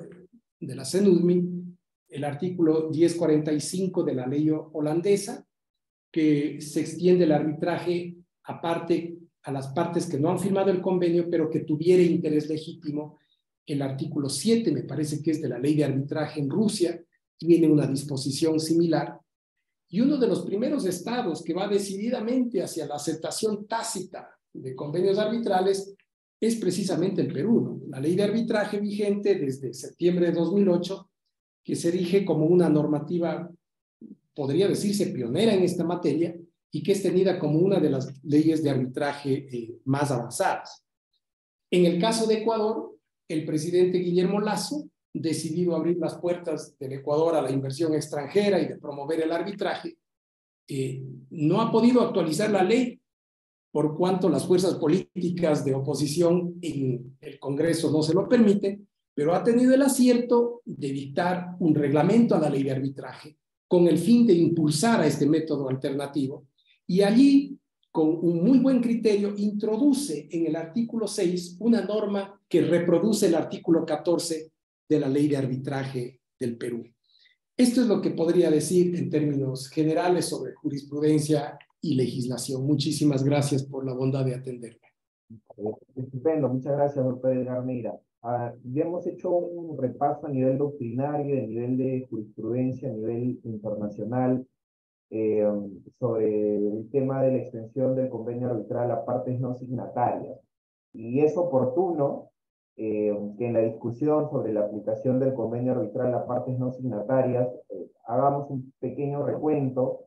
de la CENUDMI, el artículo 1045 de la ley holandesa, que se extiende el arbitraje aparte a las partes que no han firmado el convenio, pero que tuviera interés legítimo. El artículo 7, me parece que es de la ley de arbitraje en Rusia, tiene una disposición similar. Y uno de los primeros estados que va decididamente hacia la aceptación tácita de convenios arbitrales es precisamente el Perú, ¿no? La ley de arbitraje vigente desde septiembre de 2008, que se erige como una normativa, podría decirse pionera en esta materia, y que es tenida como una de las leyes de arbitraje más avanzadas. En el caso de Ecuador, el presidente Guillermo Lasso, decidido abrir las puertas del Ecuador a la inversión extranjera y de promover el arbitraje, no ha podido actualizar la ley, por cuanto las fuerzas políticas de oposición en el Congreso no se lo permiten, pero ha tenido el acierto de dictar un reglamento a la ley de arbitraje con el fin de impulsar a este método alternativo, y allí, con un muy buen criterio, introduce en el artículo 6 una norma que reproduce el artículo 14 de la ley de arbitraje del Perú. Esto es lo que podría decir en términos generales sobre jurisprudencia y legislación. Muchísimas gracias por la bondad de atenderme. Estupendo, muchas gracias, doctor Edgar Neira. Ya hemos hecho un repaso a nivel doctrinario, a nivel de jurisprudencia, a nivel internacional, sobre el tema de la extensión del convenio arbitral a partes no signatarias. Y es oportuno que en la discusión sobre la aplicación del convenio arbitral a partes no signatarias hagamos un pequeño recuento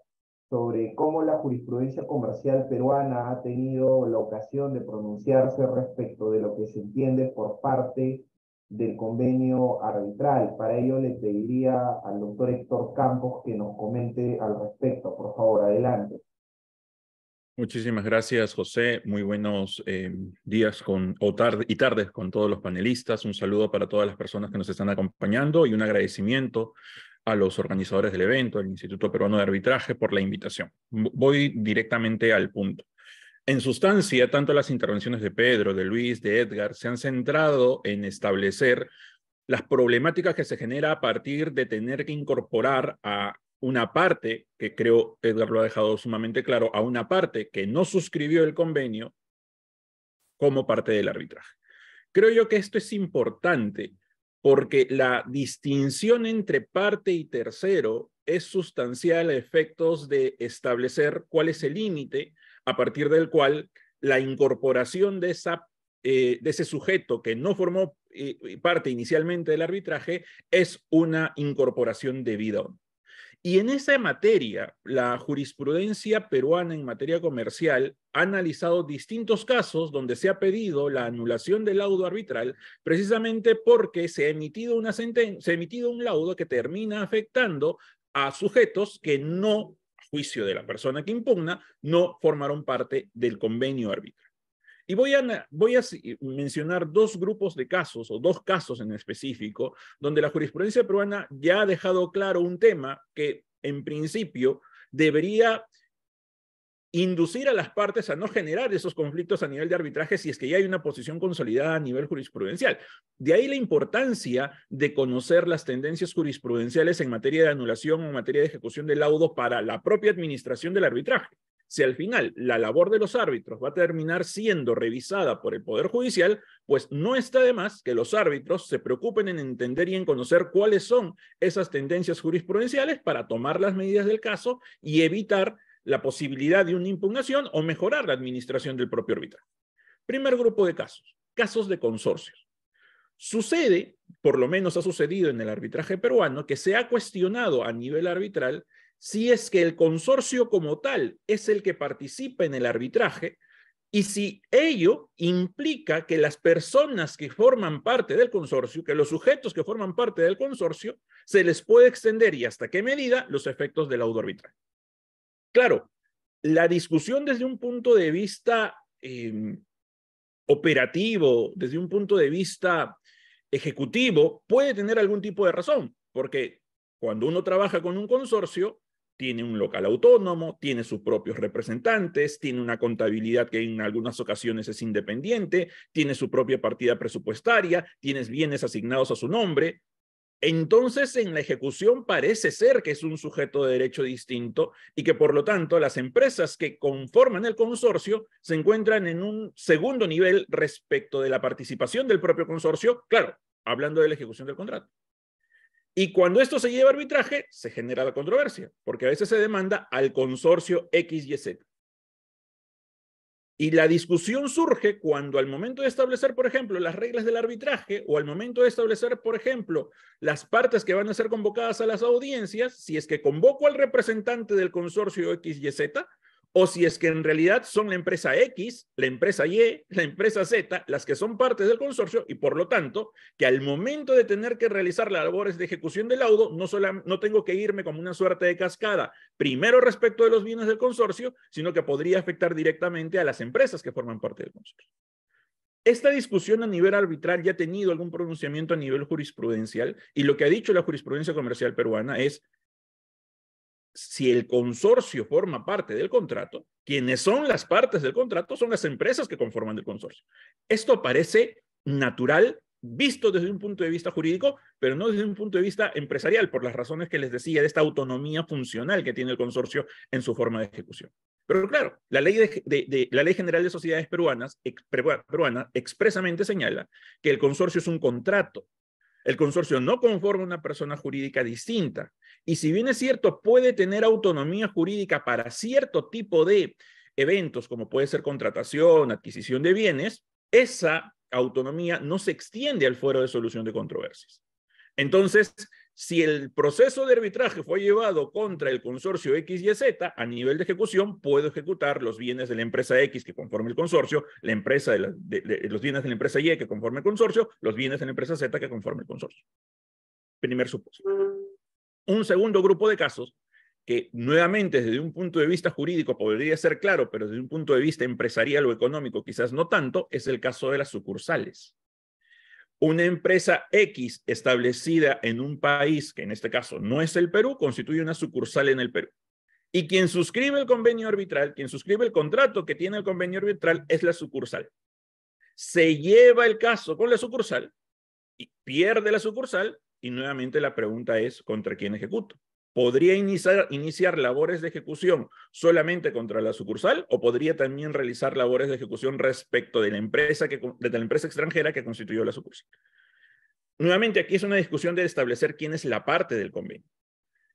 sobre cómo la jurisprudencia comercial peruana ha tenido la ocasión de pronunciarse respecto de lo que se entiende por parte del convenio arbitral. Para ello le pediría al doctor Héctor Campos que nos comente al respecto. Por favor, adelante. Muchísimas gracias, José. Muy buenos días y tardes con todos los panelistas. Un saludo para todas las personas que nos están acompañando y un agradecimiento a los organizadores del evento, el Instituto Peruano de Arbitraje, por la invitación. Voy directamente al punto. En sustancia, tanto las intervenciones de Pedro, de Luis, de Edgar, se han centrado en establecer las problemáticas que se genera a partir de tener que incorporar a una parte, que creo Edgar lo ha dejado sumamente claro, a una parte que no suscribió el convenio como parte del arbitraje. Creo yo que esto es importante porque la distinción entre parte y tercero es sustancial a efectos de establecer cuál es el límite a partir del cual la incorporación de ese sujeto que no formó parte inicialmente del arbitraje es una incorporación debida o no. Y en esa materia, la jurisprudencia peruana en materia comercial ha analizado distintos casos donde se ha pedido la anulación del laudo arbitral precisamente porque se ha emitido un laudo que termina afectando a sujetos que no, a juicio de la persona que impugna, no formaron parte del convenio arbitral. Y voy a mencionar dos grupos de casos, o dos casos en específico, donde la jurisprudencia peruana ya ha dejado claro un tema que, en principio, debería inducir a las partes a no generar esos conflictos a nivel de arbitraje si es que ya hay una posición consolidada a nivel jurisprudencial. De ahí la importancia de conocer las tendencias jurisprudenciales en materia de anulación o en materia de ejecución del laudo para la propia administración del arbitraje. Si al final la labor de los árbitros va a terminar siendo revisada por el Poder Judicial, pues no está de más que los árbitros se preocupen en entender y en conocer cuáles son esas tendencias jurisprudenciales para tomar las medidas del caso y evitar la posibilidad de una impugnación o mejorar la administración del propio arbitraje. Primer grupo de casos, casos de consorcios. Sucede, por lo menos ha sucedido en el arbitraje peruano, que se ha cuestionado a nivel arbitral si es que el consorcio como tal es el que participa en el arbitraje y si ello implica que las personas que forman parte del consorcio, que los sujetos que forman parte del consorcio, se les puede extender y hasta qué medida los efectos del laudo arbitral. Claro, la discusión desde un punto de vista operativo, desde un punto de vista ejecutivo, puede tener algún tipo de razón, porque cuando uno trabaja con un consorcio, tiene un local autónomo, tiene sus propios representantes, tiene una contabilidad que en algunas ocasiones es independiente, tiene su propia partida presupuestaria, tienes bienes asignados a su nombre. Entonces, en la ejecución parece ser que es un sujeto de derecho distinto y que, por lo tanto, las empresas que conforman el consorcio se encuentran en un segundo nivel respecto de la participación del propio consorcio, claro, hablando de la ejecución del contrato. Y cuando esto se lleva a arbitraje, se genera la controversia, porque a veces se demanda al consorcio X y Z. Y la discusión surge cuando al momento de establecer, por ejemplo, las reglas del arbitraje o al momento de establecer, por ejemplo, las partes que van a ser convocadas a las audiencias, si es que convoco al representante del consorcio X y Z, o si es que en realidad son la empresa X, la empresa Y, la empresa Z, las que son partes del consorcio y por lo tanto que al momento de tener que realizar las labores de ejecución del laudo no tengo que irme como una suerte de cascada, primero respecto de los bienes del consorcio, sino que podría afectar directamente a las empresas que forman parte del consorcio. Esta discusión a nivel arbitral ya ha tenido algún pronunciamiento a nivel jurisprudencial y lo que ha dicho la jurisprudencia comercial peruana es si el consorcio forma parte del contrato, quienes son las partes del contrato son las empresas que conforman el consorcio. Esto parece natural visto desde un punto de vista jurídico, pero no desde un punto de vista empresarial, por las razones que les decía de esta autonomía funcional que tiene el consorcio en su forma de ejecución. Pero claro, la ley, la ley General de Sociedades peruana expresamente señala que el consorcio es un contrato. El consorcio no conforma una persona jurídica distinta. Y si bien es cierto, puede tener autonomía jurídica para cierto tipo de eventos, como puede ser contratación, adquisición de bienes, esa autonomía no se extiende al fuero de solución de controversias. Entonces, si el proceso de arbitraje fue llevado contra el consorcio X y Z, a nivel de ejecución, puedo ejecutar los bienes de la empresa X que conforme el consorcio, los bienes de la empresa Y que conforme el consorcio, los bienes de la empresa Z que conforme el consorcio. Primer supuesto. Un segundo grupo de casos que nuevamente desde un punto de vista jurídico podría ser claro, pero desde un punto de vista empresarial o económico quizás no tanto, es el caso de las sucursales. Una empresa X establecida en un país, que en este caso no es el Perú, constituye una sucursal en el Perú. Y quien suscribe el convenio arbitral, quien suscribe el contrato que tiene el convenio arbitral es la sucursal. Se lleva el caso con la sucursal y pierde la sucursal y nuevamente la pregunta es ¿contra quién ejecuto? ¿Podría iniciar labores de ejecución solamente contra la sucursal o podría también realizar labores de ejecución respecto de la empresa extranjera que constituyó la sucursal? Nuevamente aquí es una discusión de establecer quién es la parte del convenio.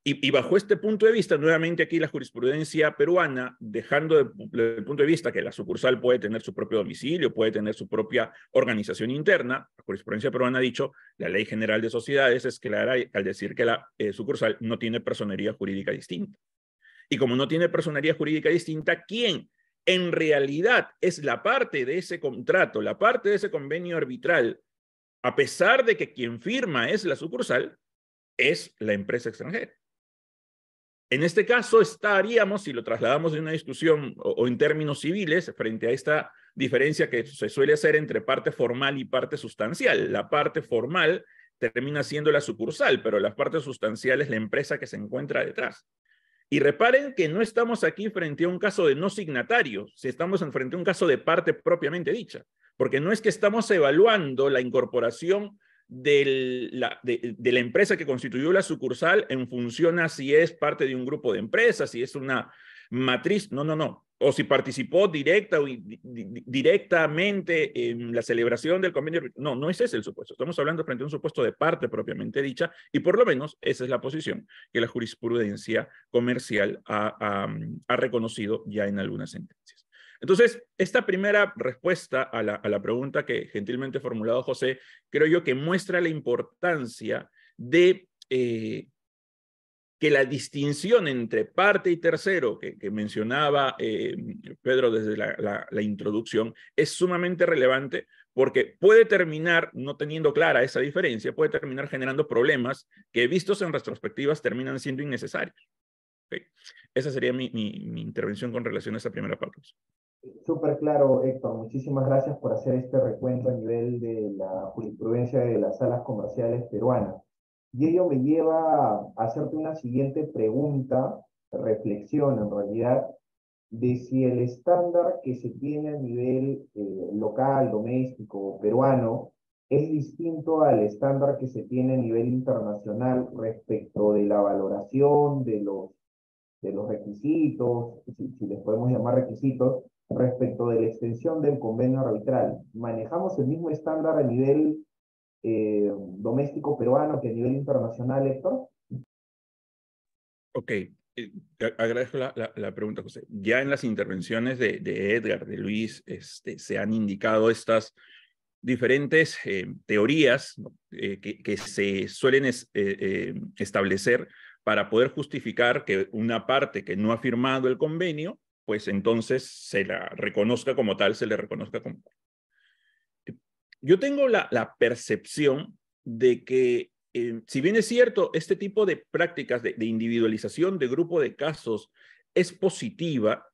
Y bajo este punto de vista, nuevamente aquí la jurisprudencia peruana, dejando el punto de vista que la sucursal puede tener su propio domicilio, puede tener su propia organización interna, la jurisprudencia peruana ha dicho, la Ley General de Sociedades es clara al decir que la sucursal no tiene personería jurídica distinta. Y como no tiene personería jurídica distinta, ¿quién en realidad es la parte de ese contrato, la parte de ese convenio arbitral, a pesar de que quien firma es la sucursal, es la empresa extranjera? En este caso estaríamos, si lo trasladamos de una discusión o en términos civiles, frente a esta diferencia que se suele hacer entre parte formal y parte sustancial. La parte formal termina siendo la sucursal, pero la parte sustancial es la empresa que se encuentra detrás. Y reparen que no estamos aquí frente a un caso de no signatario, si estamos frente a un caso de parte propiamente dicha, porque no es que estamos evaluando la incorporación de la empresa que constituyó la sucursal en función a si es parte de un grupo de empresas, si es una matriz, no. O si participó directamente en la celebración del convenio. No es ese el supuesto. Estamos hablando frente a un supuesto de parte propiamente dicha, y por lo menos esa es la posición que la jurisprudencia comercial ha reconocido ya en algunas sentencias. Entonces, esta primera respuesta a la pregunta que gentilmente ha formulado José, creo yo que muestra la importancia de que la distinción entre parte y tercero que mencionaba Pedro desde la introducción es sumamente relevante, porque puede terminar, no teniendo clara esa diferencia, puede terminar generando problemas que vistos en retrospectivas terminan siendo innecesarios. ¿Okay? Esa sería mi intervención con relación a esa primera parte. Súper claro, Héctor. Muchísimas gracias por hacer este recuento a nivel de la jurisprudencia de las salas comerciales peruanas. Y ello me lleva a hacerte una siguiente pregunta, reflexión en realidad, de si el estándar que se tiene a nivel local, doméstico, peruano, es distinto al estándar que se tiene a nivel internacional respecto de la valoración de los requisitos, si les podemos llamar requisitos, respecto de la extensión del convenio arbitral. ¿Manejamos el mismo estándar a nivel doméstico peruano que a nivel internacional, Héctor? Ok, agradezco la pregunta, José. Ya en las intervenciones de Edgar, de Luis, se han indicado estas diferentes teorías, ¿no? que se suelen establecer para poder justificar que una parte que no ha firmado el convenio, pues entonces se la reconozca como tal, se le reconozca como tal. Yo tengo la percepción de que, si bien es cierto, este tipo de prácticas de individualización de grupo de casos es positiva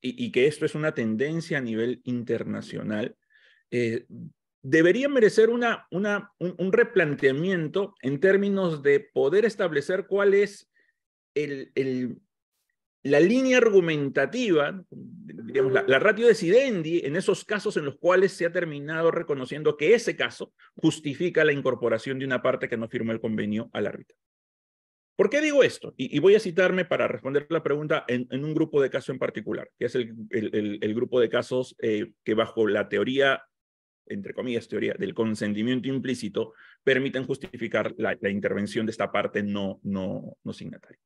y que esto es una tendencia a nivel internacional, debería merecer un replanteamiento en términos de poder establecer cuál es la línea argumentativa, digamos, la ratio decidendi en esos casos en los cuales se ha terminado reconociendo que ese caso justifica la incorporación de una parte que no firmó el convenio al árbitro. ¿Por qué digo esto? Y voy a citarme para responder la pregunta en un grupo de casos en particular, que es el grupo de casos que bajo la teoría, entre comillas, teoría del consentimiento implícito, permiten justificar la intervención de esta parte no signataria.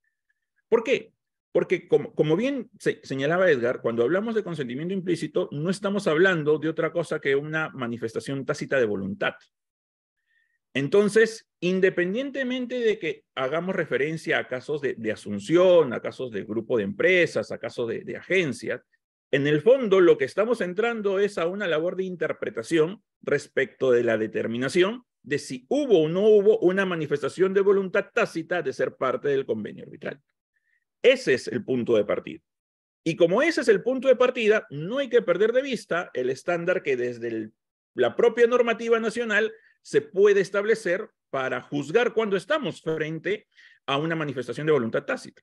¿Por qué? Porque, como bien señalaba Edgar, cuando hablamos de consentimiento implícito, no estamos hablando de otra cosa que una manifestación tácita de voluntad. Entonces, independientemente de que hagamos referencia a casos de asunción, a casos de grupo de empresas, a casos de agencias, en el fondo lo que estamos entrando es a una labor de interpretación respecto de la determinación de si hubo o no hubo una manifestación de voluntad tácita de ser parte del convenio arbitral. Ese es el punto de partida. Y como ese es el punto de partida, no hay que perder de vista el estándar que desde la propia normativa nacional se puede establecer para juzgar cuando estamos frente a una manifestación de voluntad tácita.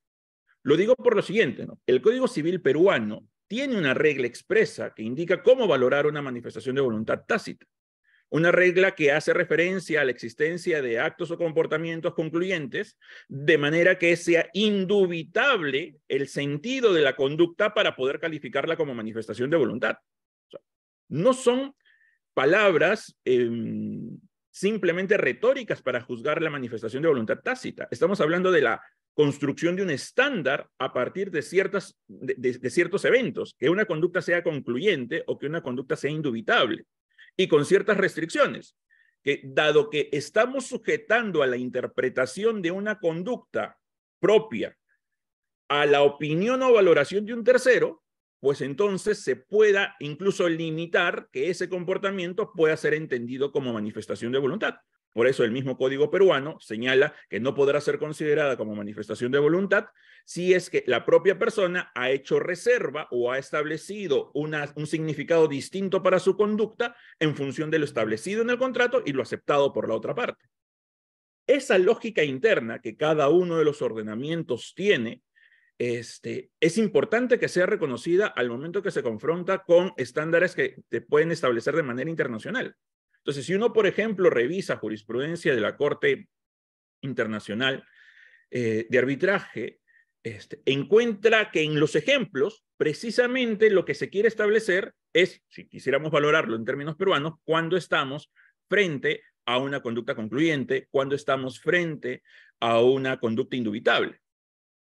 Lo digo por lo siguiente, ¿no? El Código Civil peruano tiene una regla expresa que indica cómo valorar una manifestación de voluntad tácita. Una regla que hace referencia a la existencia de actos o comportamientos concluyentes, de manera que sea indubitable el sentido de la conducta para poder calificarla como manifestación de voluntad. O sea, no son palabras simplemente retóricas para juzgar la manifestación de voluntad tácita. Estamos hablando de la construcción de un estándar a partir de ciertos eventos, que una conducta sea concluyente o que una conducta sea indubitable, y con ciertas restricciones, que dado que estamos sujetando a la interpretación de una conducta propia a la opinión o valoración de un tercero, pues entonces se pueda incluso limitar que ese comportamiento pueda ser entendido como manifestación de voluntad. Por eso el mismo Código peruano señala que no podrá ser considerada como manifestación de voluntad si es que la propia persona ha hecho reserva o ha establecido un significado distinto para su conducta en función de lo establecido en el contrato y lo aceptado por la otra parte. Esa lógica interna que cada uno de los ordenamientos tiene es importante que sea reconocida al momento que se confronta con estándares que te pueden establecer de manera internacional. Entonces, si uno, por ejemplo, revisa jurisprudencia de la Corte Internacional de Arbitraje, encuentra que en los ejemplos, precisamente lo que se quiere establecer es, si quisiéramos valorarlo en términos peruanos, cuando estamos frente a una conducta concluyente, cuando estamos frente a una conducta indubitable.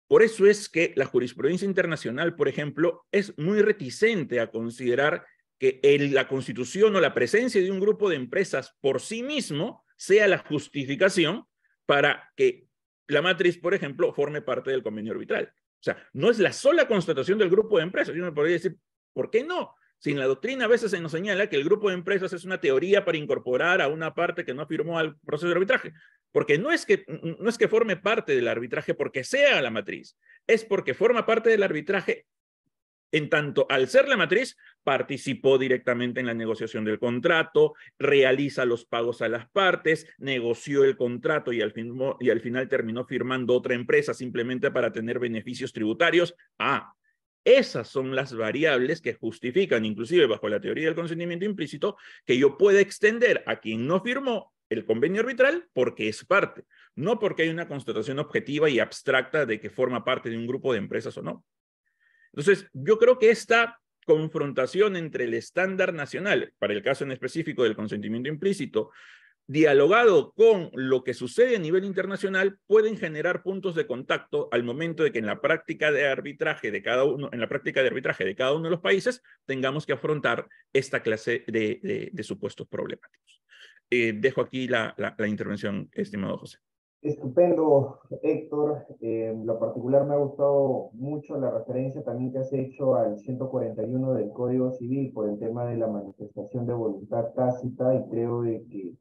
Por eso es que la jurisprudencia internacional, por ejemplo, es muy reticente a considerar que la constitución o la presencia de un grupo de empresas por sí mismo sea la justificación para que la matriz, por ejemplo, forme parte del convenio arbitral. O sea, no es la sola constatación del grupo de empresas. Yo me podría decir, ¿por qué no? Si en la doctrina a veces se nos señala que el grupo de empresas es una teoría para incorporar a una parte que no firmó al proceso de arbitraje. Porque no es que forme parte del arbitraje porque sea la matriz, es porque forma parte del arbitraje en tanto al ser la matriz, participó directamente en la negociación del contrato, realiza los pagos a las partes, negoció el contrato y al final terminó firmando otra empresa simplemente para tener beneficios tributarios. Esas son las variables que justifican, inclusive bajo la teoría del consentimiento implícito, que yo pueda extender a quien no firmó el convenio arbitral porque es parte, no porque hay una constatación objetiva y abstracta de que forma parte de un grupo de empresas o no. Entonces, yo creo que esta confrontación entre el estándar nacional, para el caso en específico del consentimiento implícito, dialogado con lo que sucede a nivel internacional, pueden generar puntos de contacto al momento de que en la práctica de arbitraje de cada uno de los países tengamos que afrontar esta clase de supuestos problemáticos. Dejo aquí la intervención, estimado José. Estupendo, Héctor. En lo particular me ha gustado mucho la referencia también que has hecho al 141 del Código Civil por el tema de la manifestación de voluntad tácita, y creo de que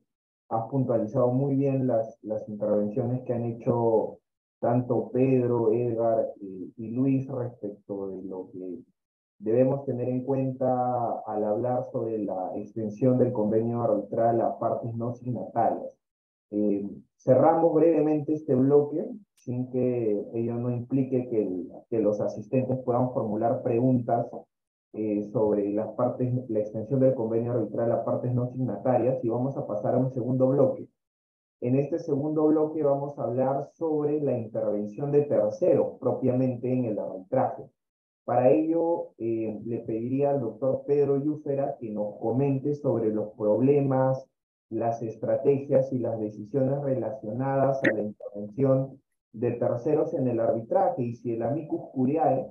has puntualizado muy bien las intervenciones que han hecho tanto Pedro, Edgar y Luis respecto de lo que debemos tener en cuenta al hablar sobre la extensión del convenio arbitral a partes no signatarias. Cerramos brevemente este bloque, sin que ello no implique que los asistentes puedan formular preguntas sobre la extensión del convenio arbitral a partes no signatarias, y vamos a pasar a un segundo bloque. En este segundo bloque vamos a hablar sobre la intervención de terceros propiamente en el arbitraje. Para ello, le pediría al doctor Pedro Yúfera que nos comente sobre los problemas, las estrategias y las decisiones relacionadas a la intervención de terceros en el arbitraje, y si el amicus curiae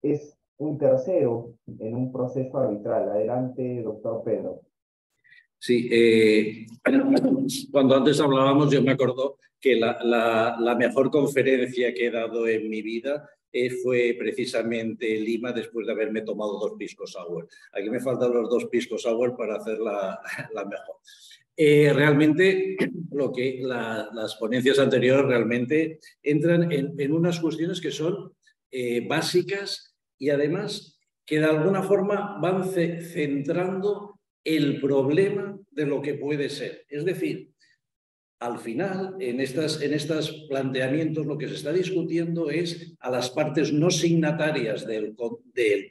es un tercero en un proceso arbitral. Adelante, doctor Pedro. Sí, cuando antes hablábamos yo me acuerdo que la mejor conferencia que he dado en mi vida fue precisamente en Lima, después de haberme tomado 2 pisco sour. Aquí me faltan los 2 pisco sour para hacer la mejor. Realmente las ponencias anteriores realmente entran en unas cuestiones que son básicas, y además que de alguna forma van centrando el problema de lo que puede ser. Es decir, al final, en estos planteamientos lo que se está discutiendo es a las partes no signatarias del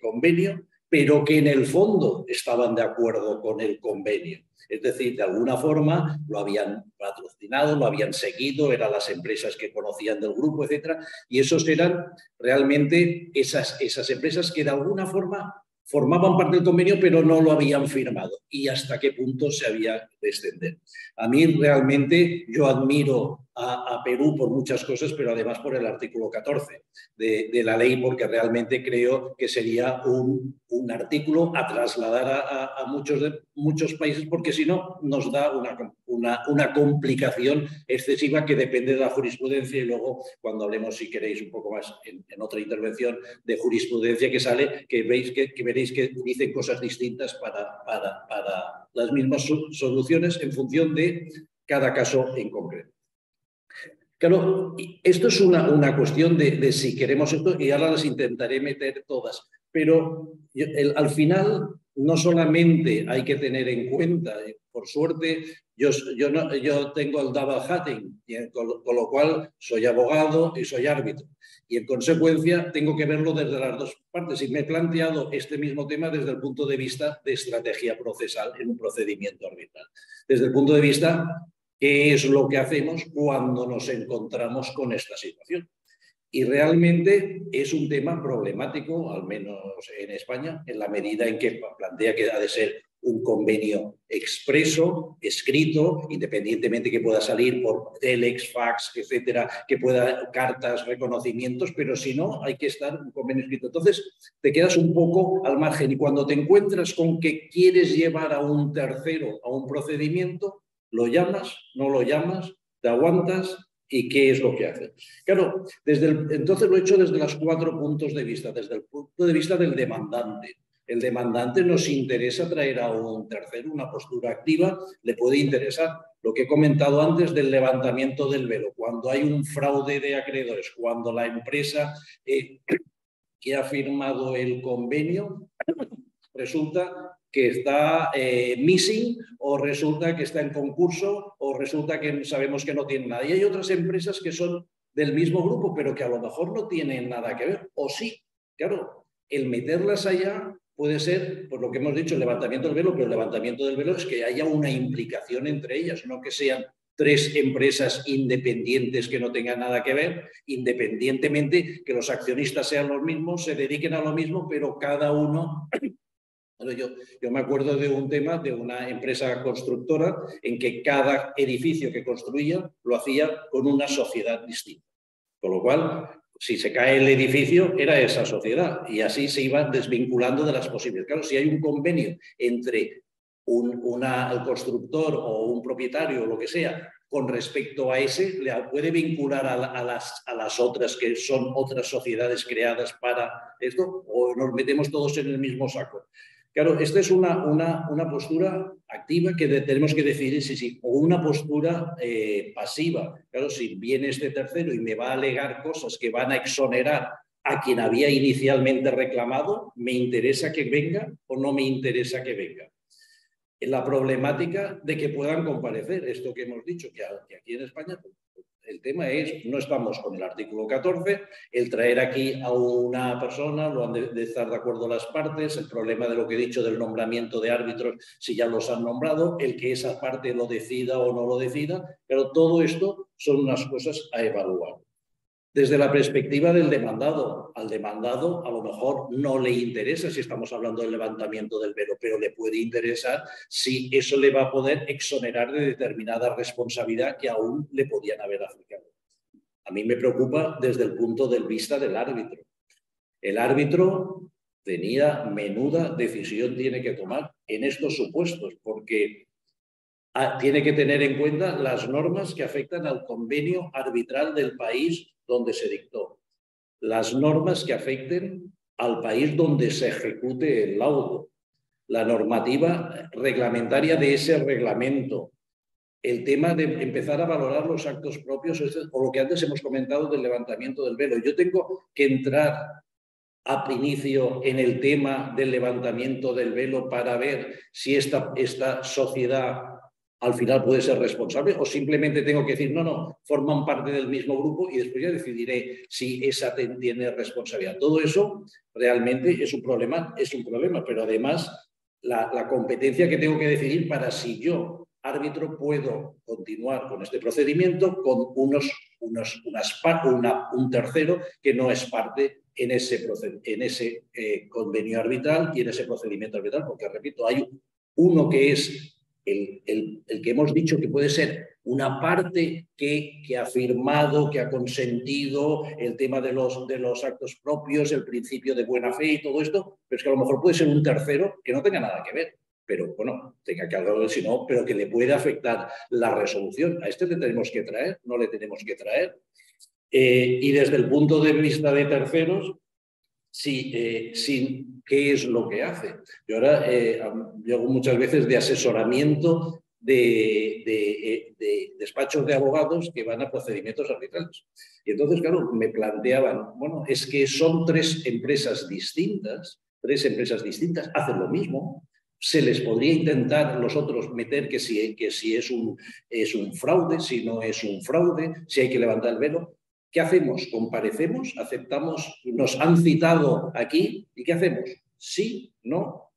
convenio, pero que en el fondo estaban de acuerdo con el convenio. Es decir, de alguna forma lo habían patrocinado, lo habían seguido, eran las empresas que conocían del grupo, etc. Y esos eran realmente esas empresas que de alguna forma formaban parte del convenio, pero no lo habían firmado. ¿Y hasta qué punto se había de extender? A mí realmente yo admiro a Perú por muchas cosas, pero además por el artículo 14 de la ley, porque realmente creo que sería un artículo a trasladar a muchos países, porque si no nos da una complicación excesiva que depende de la jurisprudencia, y luego cuando hablemos, si queréis, un poco más en otra intervención de jurisprudencia que sale, que veréis que dicen cosas distintas para las mismas soluciones en función de cada caso en concreto. Claro, esto es una cuestión de si queremos esto, y ahora las intentaré meter todas, pero al final no solamente hay que tener en cuenta, por suerte, yo tengo el double hatting, con lo cual soy abogado y soy árbitro. Y en consecuencia tengo que verlo desde las dos partes. Y me he planteado este mismo tema desde el punto de vista de estrategia procesal en un procedimiento arbitral. Desde el punto de vista, ¿qué es lo que hacemos cuando nos encontramos con esta situación? Y realmente es un tema problemático, al menos en España, en la medida en que plantea que ha de ser un convenio expreso, escrito, independientemente que pueda salir por telex, fax, etcétera, que pueda cartas, reconocimientos, pero si no, hay que estar un convenio escrito. Entonces, te quedas un poco al margen y cuando te encuentras con que quieres llevar a un tercero a un procedimiento, lo llamas, no lo llamas, te aguantas. ¿Y qué es lo que hace? Claro, entonces lo he hecho desde los 4 puntos de vista. Desde el punto de vista del demandante. El demandante nos interesa traer a un tercero, una postura activa, le puede interesar. Lo que he comentado antes del levantamiento del velo, cuando hay un fraude de acreedores, cuando la empresa que ha firmado el convenio resulta que está missing o resulta que está en concurso o resulta que sabemos que no tiene nada. Y hay otras empresas que son del mismo grupo, pero que a lo mejor no tienen nada que ver. O sí, claro, el meterlas allá puede ser, por lo que hemos dicho, el levantamiento del velo, pero el levantamiento del velo es que haya una implicación entre ellas, no que sean 3 empresas independientes que no tengan nada que ver, independientemente que los accionistas sean los mismos, se dediquen a lo mismo, pero cada uno... Yo me acuerdo de un tema de una empresa constructora en que cada edificio que construía lo hacía con una sociedad distinta. Con lo cual, si se cae el edificio, era esa sociedad y así se iban desvinculando de las posibles. Claro, si hay un convenio entre el constructor o un propietario o lo que sea con respecto a ese, le puede vincular a las otras que son otras sociedades creadas para esto o nos metemos todos en el mismo saco. Claro, esta es una postura activa que tenemos que decidir si sí, o una postura pasiva. Claro, si viene este tercero y me va a alegar cosas que van a exonerar a quien había inicialmente reclamado, ¿me interesa que venga o no me interesa que venga? La problemática de que puedan comparecer, esto que hemos dicho, que aquí en España el tema es, no estamos con el artículo 14, el traer aquí a una persona, lo han de estar de acuerdo las partes, el problema de lo que he dicho del nombramiento de árbitros, si ya los han nombrado, el que esa parte lo decida o no lo decida, pero todo esto son unas cosas a evaluar. Desde la perspectiva del demandado, al demandado a lo mejor no le interesa si estamos hablando del levantamiento del velo, pero le puede interesar si eso le va a poder exonerar de determinada responsabilidad que aún le podían haber aplicado. A mí me preocupa desde el punto de vista del árbitro. El árbitro tenía menuda decisión tiene que tomar en estos supuestos, porque tiene que tener en cuenta las normas que afectan al convenio arbitral del país donde se dictó, las normas que afecten al país donde se ejecute el laudo, la normativa reglamentaria de ese reglamento, el tema de empezar a valorar los actos propios o lo que antes hemos comentado del levantamiento del velo. Yo tengo que entrar a inicio en el tema del levantamiento del velo para ver si esta sociedad al final puede ser responsable o simplemente tengo que decir, no, forman parte del mismo grupo y después ya decidiré si esa tiene responsabilidad. Todo eso realmente es un problema, pero además la competencia que tengo que decidir para si yo, árbitro, puedo continuar con este procedimiento con un tercero que no es parte en ese convenio arbitral y en ese procedimiento arbitral, porque, repito, hay uno que es el que hemos dicho que puede ser una parte que ha firmado, que ha consentido el tema de los actos propios, el principio de buena fe y todo esto, pero es que a lo mejor puede ser un tercero que no tenga nada que ver, pero bueno, tenga que hablarlo si no, pero que le puede afectar la resolución. A este le tenemos que traer, no le tenemos que traer. Y desde el punto de vista de terceros, ¿qué es lo que hace? Yo ahora yo hago muchas veces de asesoramiento de despachos de abogados que van a procedimientos arbitrales. Y entonces, claro, me planteaban, bueno, es que son 3 empresas distintas 3 empresas distintas hacen lo mismo. Se les podría intentar los otros meter que si es un fraude, si no es un fraude, si hay que levantar el velo. ¿Qué hacemos? ¿Comparecemos? ¿Aceptamos? ¿Nos han citado aquí? ¿Y qué hacemos? ¿Sí? ¿No?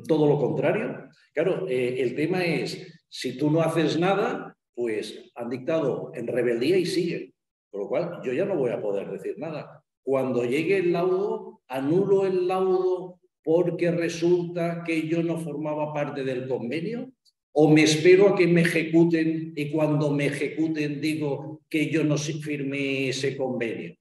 ¿Todo lo contrario? Claro, el tema es, si tú no haces nada, pues han dictado en rebeldía y siguen. Con lo cual, yo ya no voy a poder decir nada. Cuando llegue el laudo, anulo el laudo porque resulta que yo no formaba parte del convenio, o me espero a que me ejecuten y cuando me ejecuten digo que yo no firmé ese convenio.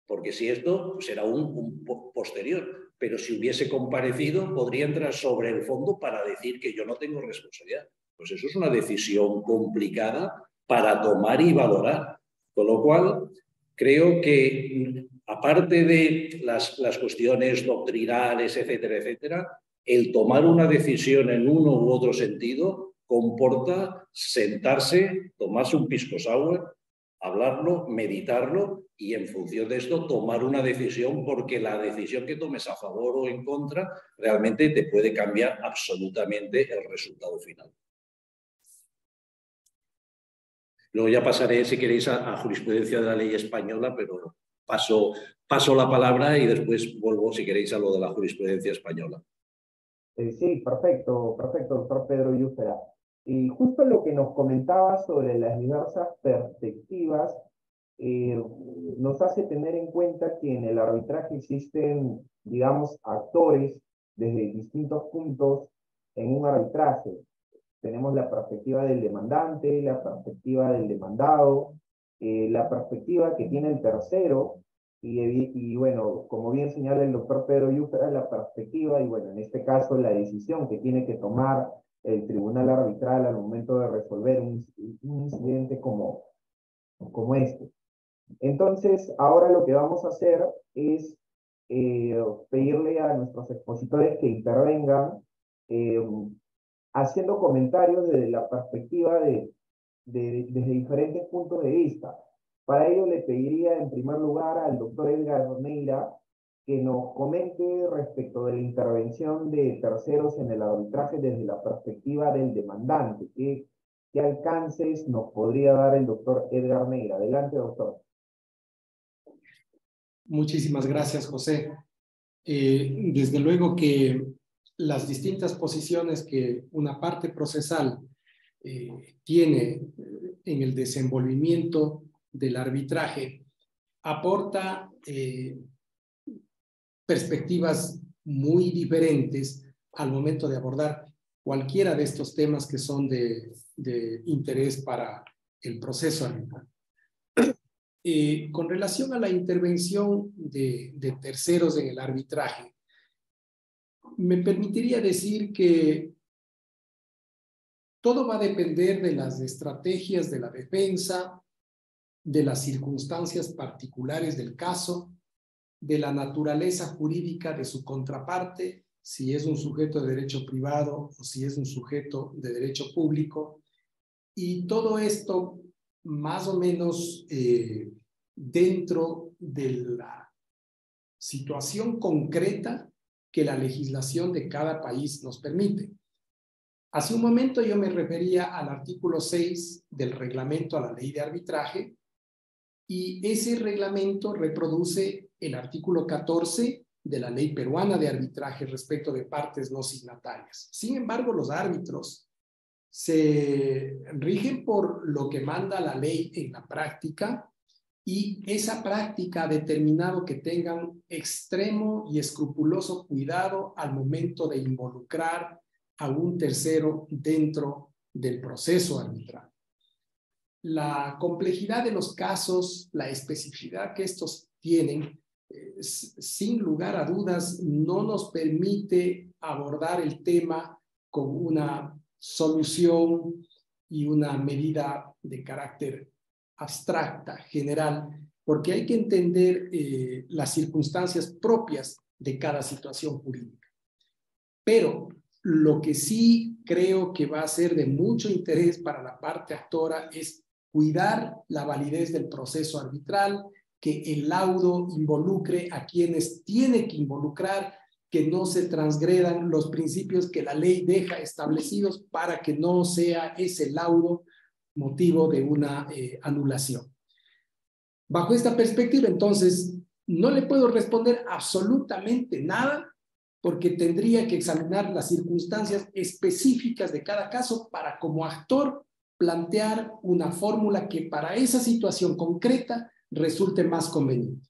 Porque si esto será un posterior, pero si hubiese comparecido podría entrar sobre el fondo para decir que yo no tengo responsabilidad. Pues eso es una decisión complicada para tomar y valorar. Con lo cual, creo que aparte de las cuestiones doctrinales, etcétera, etcétera, el tomar una decisión en uno u otro sentido comporta sentarse, tomarse un pisco sour, hablarlo, meditarlo y en función de esto tomar una decisión, porque la decisión que tomes a favor o en contra realmente te puede cambiar absolutamente el resultado final. Luego ya pasaré, si queréis, a jurisprudencia de la ley española, pero paso la palabra y después vuelvo, si queréis, a lo de la jurisprudencia española. Sí, perfecto, doctor Pedro Yúfera. Y justo lo que nos comentaba sobre las diversas perspectivas nos hace tener en cuenta que en el arbitraje existen, digamos, actores desde distintos puntos en un arbitraje. Tenemos la perspectiva del demandante, la perspectiva del demandado, la perspectiva que tiene el tercero, y bueno, como bien señala el doctor Pedro Yúfera, la perspectiva, y bueno, en este caso la decisión que tiene que tomar el tribunal arbitral al momento de resolver un incidente como este. Entonces, ahora lo que vamos a hacer es pedirle a nuestros expositores que intervengan haciendo comentarios desde la perspectiva desde diferentes puntos de vista. Para ello le pediría en primer lugar al doctor Edgar Meira que nos comente respecto de la intervención de terceros en el arbitraje desde la perspectiva del demandante. ¿Qué alcances nos podría dar el doctor Edgar Meira? Adelante, doctor. Muchísimas gracias, José. Desde luego que las distintas posiciones que una parte procesal tiene en el desenvolvimiento del arbitraje aporta perspectivas muy diferentes al momento de abordar cualquiera de estos temas que son de interés para el proceso arbitral. Con relación a la intervención de terceros en el arbitraje, me permitiría decir que todo va a depender de las estrategias de la defensa, de las circunstancias particulares del caso, de la naturaleza jurídica de su contraparte, si es un sujeto de derecho privado o si es un sujeto de derecho público, y todo esto más o menos dentro de la situación concreta que la legislación de cada país nos permite. Hace un momento yo me refería al artículo 6 del reglamento a la ley de arbitraje, y ese reglamento reproduce el artículo 14 de la ley peruana de arbitraje respecto de partes no signatarias. Sin embargo, los árbitros se rigen por lo que manda la ley en la práctica, y esa práctica ha determinado que tengan extremo y escrupuloso cuidado al momento de involucrar a un tercero dentro del proceso arbitral. La complejidad de los casos, la especificidad que estos tienen, sin lugar a dudas, no nos permite abordar el tema con una solución y una medida de carácter abstracta, general, porque hay que entender las circunstancias propias de cada situación jurídica. Pero lo que sí creo que va a ser de mucho interés para la parte actora es cuidar la validez del proceso arbitral, que el laudo involucre a quienes tiene que involucrar que no se transgredan los principios que la ley deja establecidos para que no sea ese laudo motivo de una anulación. Bajo esta perspectiva, entonces, no le puedo responder absolutamente nada porque tendría que examinar las circunstancias específicas de cada caso para, como actor, plantear una fórmula que para esa situación concreta resulte más conveniente.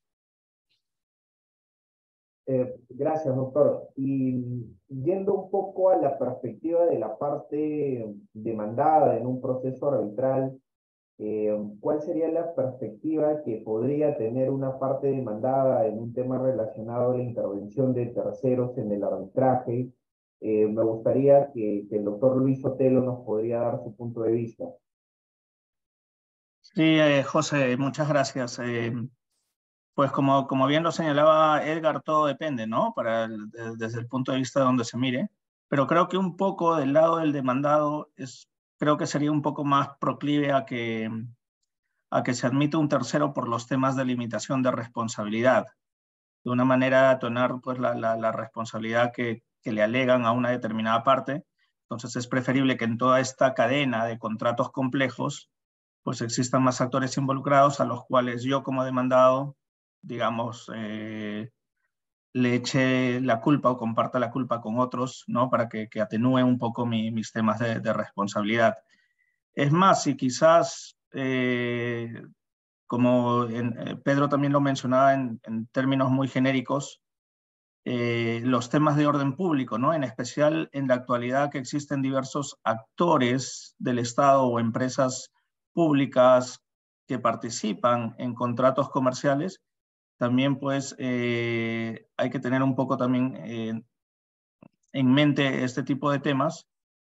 Gracias, doctor. Y yendo un poco a la perspectiva de la parte demandada en un proceso arbitral, ¿cuál sería la perspectiva que podría tener una parte demandada en un tema relacionado a la intervención de terceros en el arbitraje? Me gustaría que el doctor Luis Sotelo nos podría dar su punto de vista. Sí, José, muchas gracias. Pues como bien lo señalaba Edgar, todo depende, ¿no? Desde el punto de vista de donde se mire. Pero creo que un poco del lado del demandado creo que sería un poco más proclive a que se admita un tercero por los temas de limitación de responsabilidad. De una manera de atonar pues, la responsabilidad que le alegan a una determinada parte. Entonces es preferible que en toda esta cadena de contratos complejos pues existan más actores involucrados a los cuales yo como demandado, digamos, le eche la culpa o comparta la culpa con otros, ¿no? Para que atenúe un poco mis temas de responsabilidad. Es más, si quizás, como Pedro también lo mencionaba en términos muy genéricos, los temas de orden público, ¿no? En especial en la actualidad que existen diversos actores del Estado o empresas públicas que participan en contratos comerciales, también pues hay que tener un poco también en mente este tipo de temas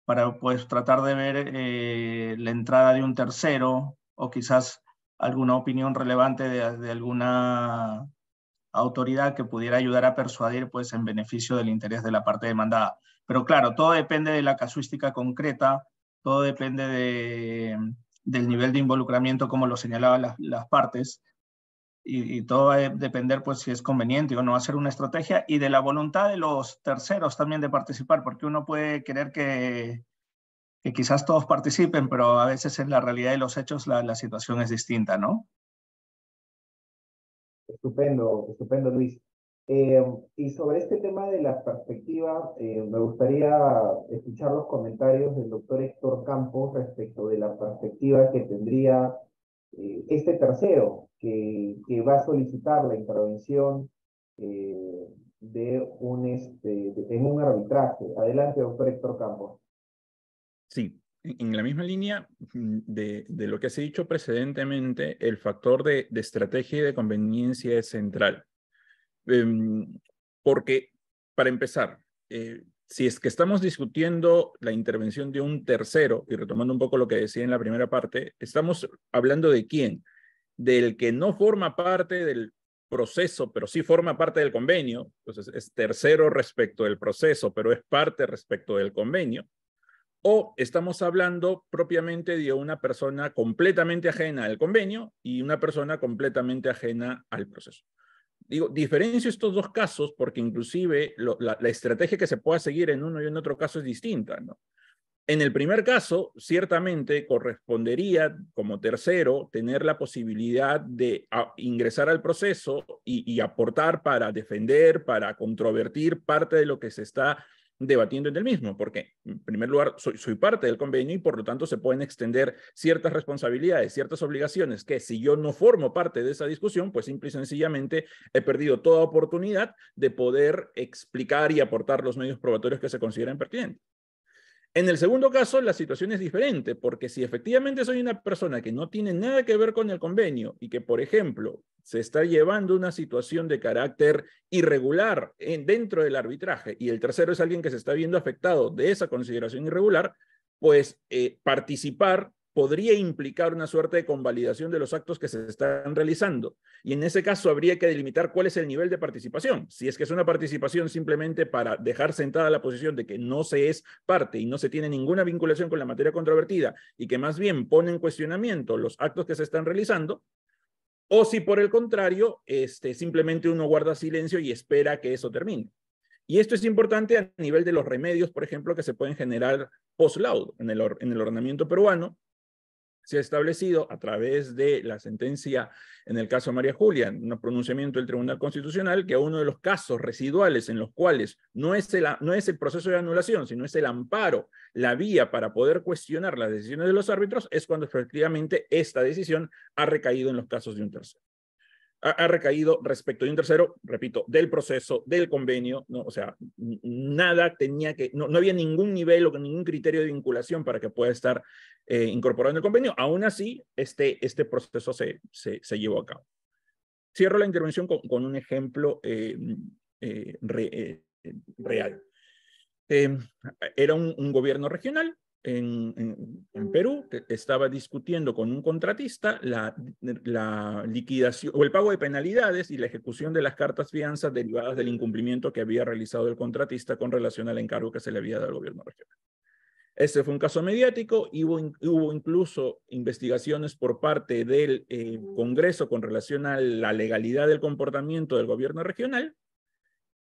para pues tratar de ver la entrada de un tercero o quizás alguna opinión relevante de alguna autoridad que pudiera ayudar a persuadir pues en beneficio del interés de la parte demandada. Pero claro, todo depende de la casuística concreta, todo depende del nivel de involucramiento, como lo señalaban las partes, y todo va a depender pues si es conveniente o no hacer una estrategia y de la voluntad de los terceros también de participar, porque uno puede querer que quizás todos participen, pero a veces en la realidad de los hechos la situación es distinta, ¿no? Estupendo, estupendo, Luis. Y sobre este tema de la perspectiva, me gustaría escuchar los comentarios del doctor Héctor Campos respecto de la perspectiva que tendría este tercero que va a solicitar la intervención en un arbitraje. Adelante, doctor Héctor Campos. Sí, en la misma línea de lo que se ha dicho precedentemente, el factor de estrategia y de conveniencia es central. Porque, para empezar, si es que estamos discutiendo la intervención de un tercero, y retomando un poco lo que decía en la primera parte, estamos hablando de quién, del que no forma parte del proceso, pero sí forma parte del convenio, entonces es tercero respecto del proceso, pero es parte respecto del convenio, o estamos hablando propiamente de una persona completamente ajena al convenio y una persona completamente ajena al proceso. Digo, diferencio estos dos casos porque inclusive la estrategia que se pueda seguir en uno y en otro caso es distinta, ¿no? En el primer caso, ciertamente correspondería como tercero tener la posibilidad de ingresar al proceso y aportar para defender, para controvertir parte de lo que se está debatiendo en el mismo, porque en primer lugar soy parte del convenio y por lo tanto se pueden extender ciertas responsabilidades, ciertas obligaciones que si yo no formo parte de esa discusión, pues simple y sencillamente he perdido toda oportunidad de poder explicar y aportar los medios probatorios que se consideran pertinentes. En el segundo caso, la situación es diferente, porque si efectivamente soy una persona que no tiene nada que ver con el convenio y que, por ejemplo, se está llevando una situación de carácter irregular dentro del arbitraje y el tercero es alguien que se está viendo afectado de esa consideración irregular, pues participar podría implicar una suerte de convalidación de los actos que se están realizando. Y en ese caso habría que delimitar cuál es el nivel de participación. Si es que es una participación simplemente para dejar sentada la posición de que no se es parte y no se tiene ninguna vinculación con la materia controvertida y que más bien pone en cuestionamiento los actos que se están realizando, o si por el contrario, simplemente uno guarda silencio y espera que eso termine. Y esto es importante a nivel de los remedios, por ejemplo, que se pueden generar post-laudo en el ordenamiento peruano. Se ha establecido a través de la sentencia en el caso María Julia, un pronunciamiento del Tribunal Constitucional, que uno de los casos residuales en los cuales no es el proceso de anulación, sino es el amparo, la vía para poder cuestionar las decisiones de los árbitros, es cuando efectivamente esta decisión ha recaído en los casos de un tercero. Ha recaído respecto de un tercero, repito, del proceso, del convenio, ¿no? O sea, nada tenía que, no había ningún nivel o ningún criterio de vinculación para que pueda estar incorporado en el convenio. Aún así, este proceso se llevó a cabo. Cierro la intervención con un ejemplo real. Era un gobierno regional en Perú, que estaba discutiendo con un contratista la liquidación o el pago de penalidades y la ejecución de las cartas fianzas derivadas del incumplimiento que había realizado el contratista con relación al encargo que se le había dado al gobierno regional. Este fue un caso mediático, hubo incluso investigaciones por parte del Congreso con relación a la legalidad del comportamiento del gobierno regional.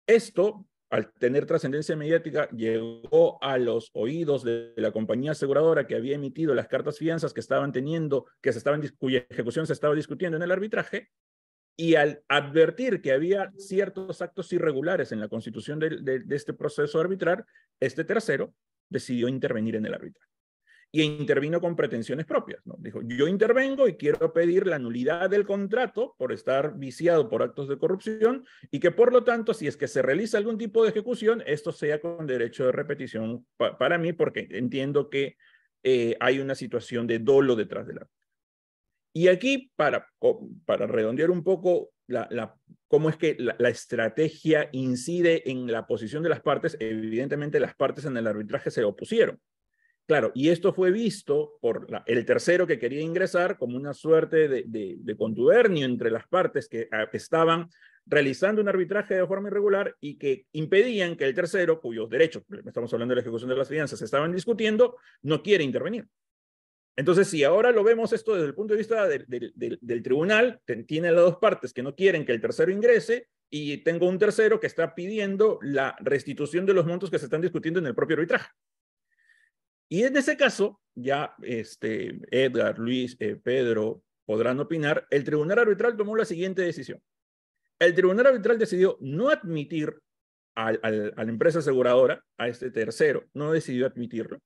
Esto, al tener trascendencia mediática, llegó a los oídos de la compañía aseguradora que había emitido las cartas fianzas que estaban teniendo, cuya ejecución se estaba discutiendo en el arbitraje, y al advertir que había ciertos actos irregulares en la constitución de este proceso arbitral, este tercero decidió intervenir en el arbitraje. Y intervino con pretensiones propias, ¿no? Dijo, yo intervengo y quiero pedir la nulidad del contrato por estar viciado por actos de corrupción y que por lo tanto, si es que se realiza algún tipo de ejecución, esto sea con derecho de repetición para mí, porque entiendo que hay una situación de dolo detrás de la. Y aquí, para redondear un poco cómo es que la estrategia incide en la posición de las partes, evidentemente las partes en el arbitraje se opusieron. Claro, y esto fue visto por el tercero que quería ingresar como una suerte de contubernio entre las partes que estaban realizando un arbitraje de forma irregular y que impedían que el tercero, cuyos derechos, estamos hablando de la ejecución de las fianzas, se estaban discutiendo, no quiere intervenir. Entonces, si ahora lo vemos esto desde el punto de vista del tribunal, tiene las dos partes que no quieren que el tercero ingrese y tengo un tercero que está pidiendo la restitución de los montos que se están discutiendo en el propio arbitraje. Y en ese caso, ya Edgar, Luis, Pedro podrán opinar, el tribunal arbitral tomó la siguiente decisión. El tribunal arbitral decidió no admitir a la empresa aseguradora, a este tercero, no decidió admitirlo,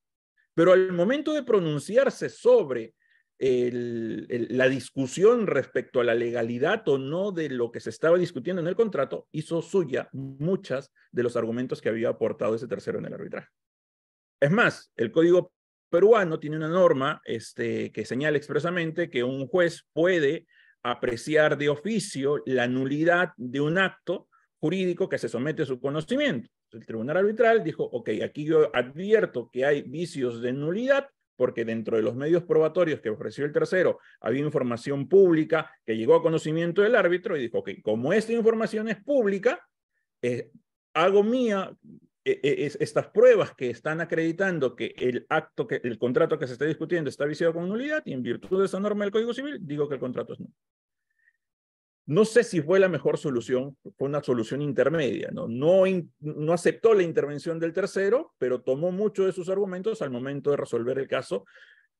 pero al momento de pronunciarse sobre la discusión respecto a la legalidad o no de lo que se estaba discutiendo en el contrato, hizo suya muchas de los argumentos que había aportado ese tercero en el arbitraje. Es más, el Código peruano tiene una norma que señala expresamente que un juez puede apreciar de oficio la nulidad de un acto jurídico que se somete a su conocimiento. El tribunal arbitral dijo, ok, aquí yo advierto que hay vicios de nulidad porque dentro de los medios probatorios que ofreció el tercero había información pública que llegó a conocimiento del árbitro y dijo, ok, como esta información es pública, hago mía estas pruebas que están acreditando que el contrato que se está discutiendo está viciado con nulidad y en virtud de esa norma del Código Civil digo que el contrato es nulo. No sé si fue la mejor solución, fue una solución intermedia, no aceptó la intervención del tercero, pero tomó muchos de sus argumentos al momento de resolver el caso,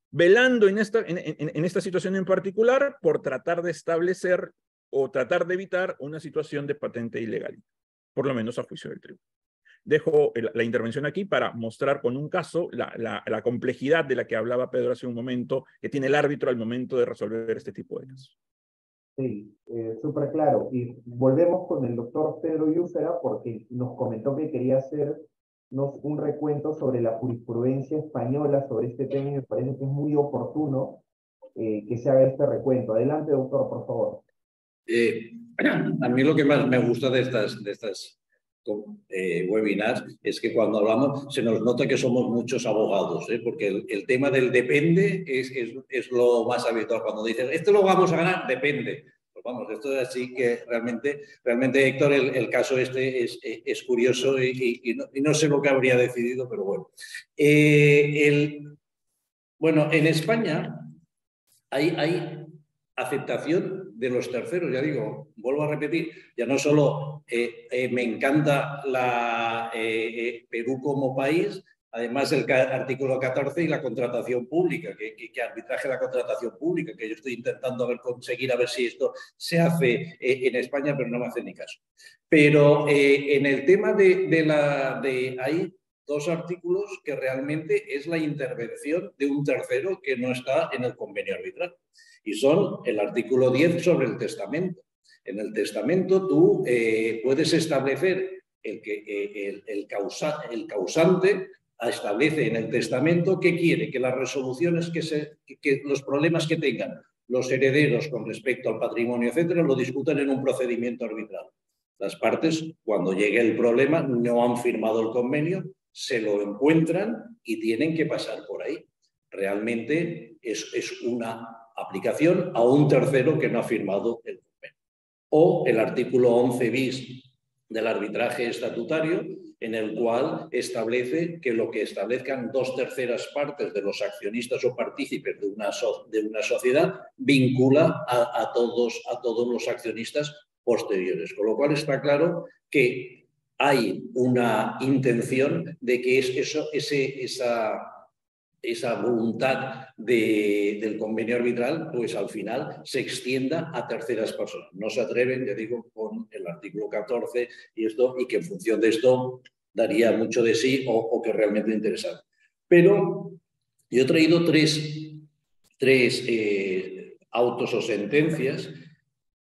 velando en esta situación en particular por tratar de establecer o tratar de evitar una situación de patente ilegalidad, por lo menos a juicio del tribunal. Dejo la intervención aquí para mostrar con un caso la complejidad de la que hablaba Pedro hace un momento, que tiene el árbitro al momento de resolver este tipo de casos. Sí, súper claro. Y volvemos con el doctor Pedro Yusera porque nos comentó que quería hacernos un recuento sobre la jurisprudencia española sobre este tema y me parece que es muy oportuno que se haga este recuento. Adelante, doctor, por favor. A mí lo que más me gusta de estas webinars es que cuando hablamos se nos nota que somos muchos abogados, porque el tema del depende es lo más habitual. Cuando dicen, esto lo vamos a ganar, depende. Pues vamos, esto es así que realmente Héctor, el caso es curioso y no sé lo que habría decidido, pero bueno. Bueno, en España hay aceptación de los terceros. Ya digo, vuelvo a repetir, ya no solo me encanta Perú como país, además el artículo 14 y la contratación pública, que arbitraje la contratación pública, que yo estoy intentando conseguir a ver si esto se hace en España, pero no me hacen ni caso. Pero en el tema hay dos artículos que realmente es la intervención de un tercero que no está en el convenio arbitral. Y son el artículo 10 sobre el testamento. En el testamento tú puedes establecer el causante establece en el testamento que quiere que las resoluciones, que los problemas que tengan los herederos con respecto al patrimonio, etcétera, lo discutan en un procedimiento arbitral. Las partes, cuando llegue el problema, no han firmado el convenio, se lo encuentran y tienen que pasar por ahí. Realmente es una aplicación a un tercero que no ha firmado el convenio. O el artículo 11 bis del arbitraje estatutario, en el cual establece que lo que establezcan dos terceras partes de los accionistas o partícipes de una sociedad vincula a todos los accionistas posteriores. Con lo cual está claro que hay una intención de que esa voluntad del convenio arbitral, pues al final se extienda a terceras personas. No se atreven, ya digo, con el artículo 14 y que en función de esto daría mucho de sí o que realmente es interesante. Pero yo he traído tres autos o sentencias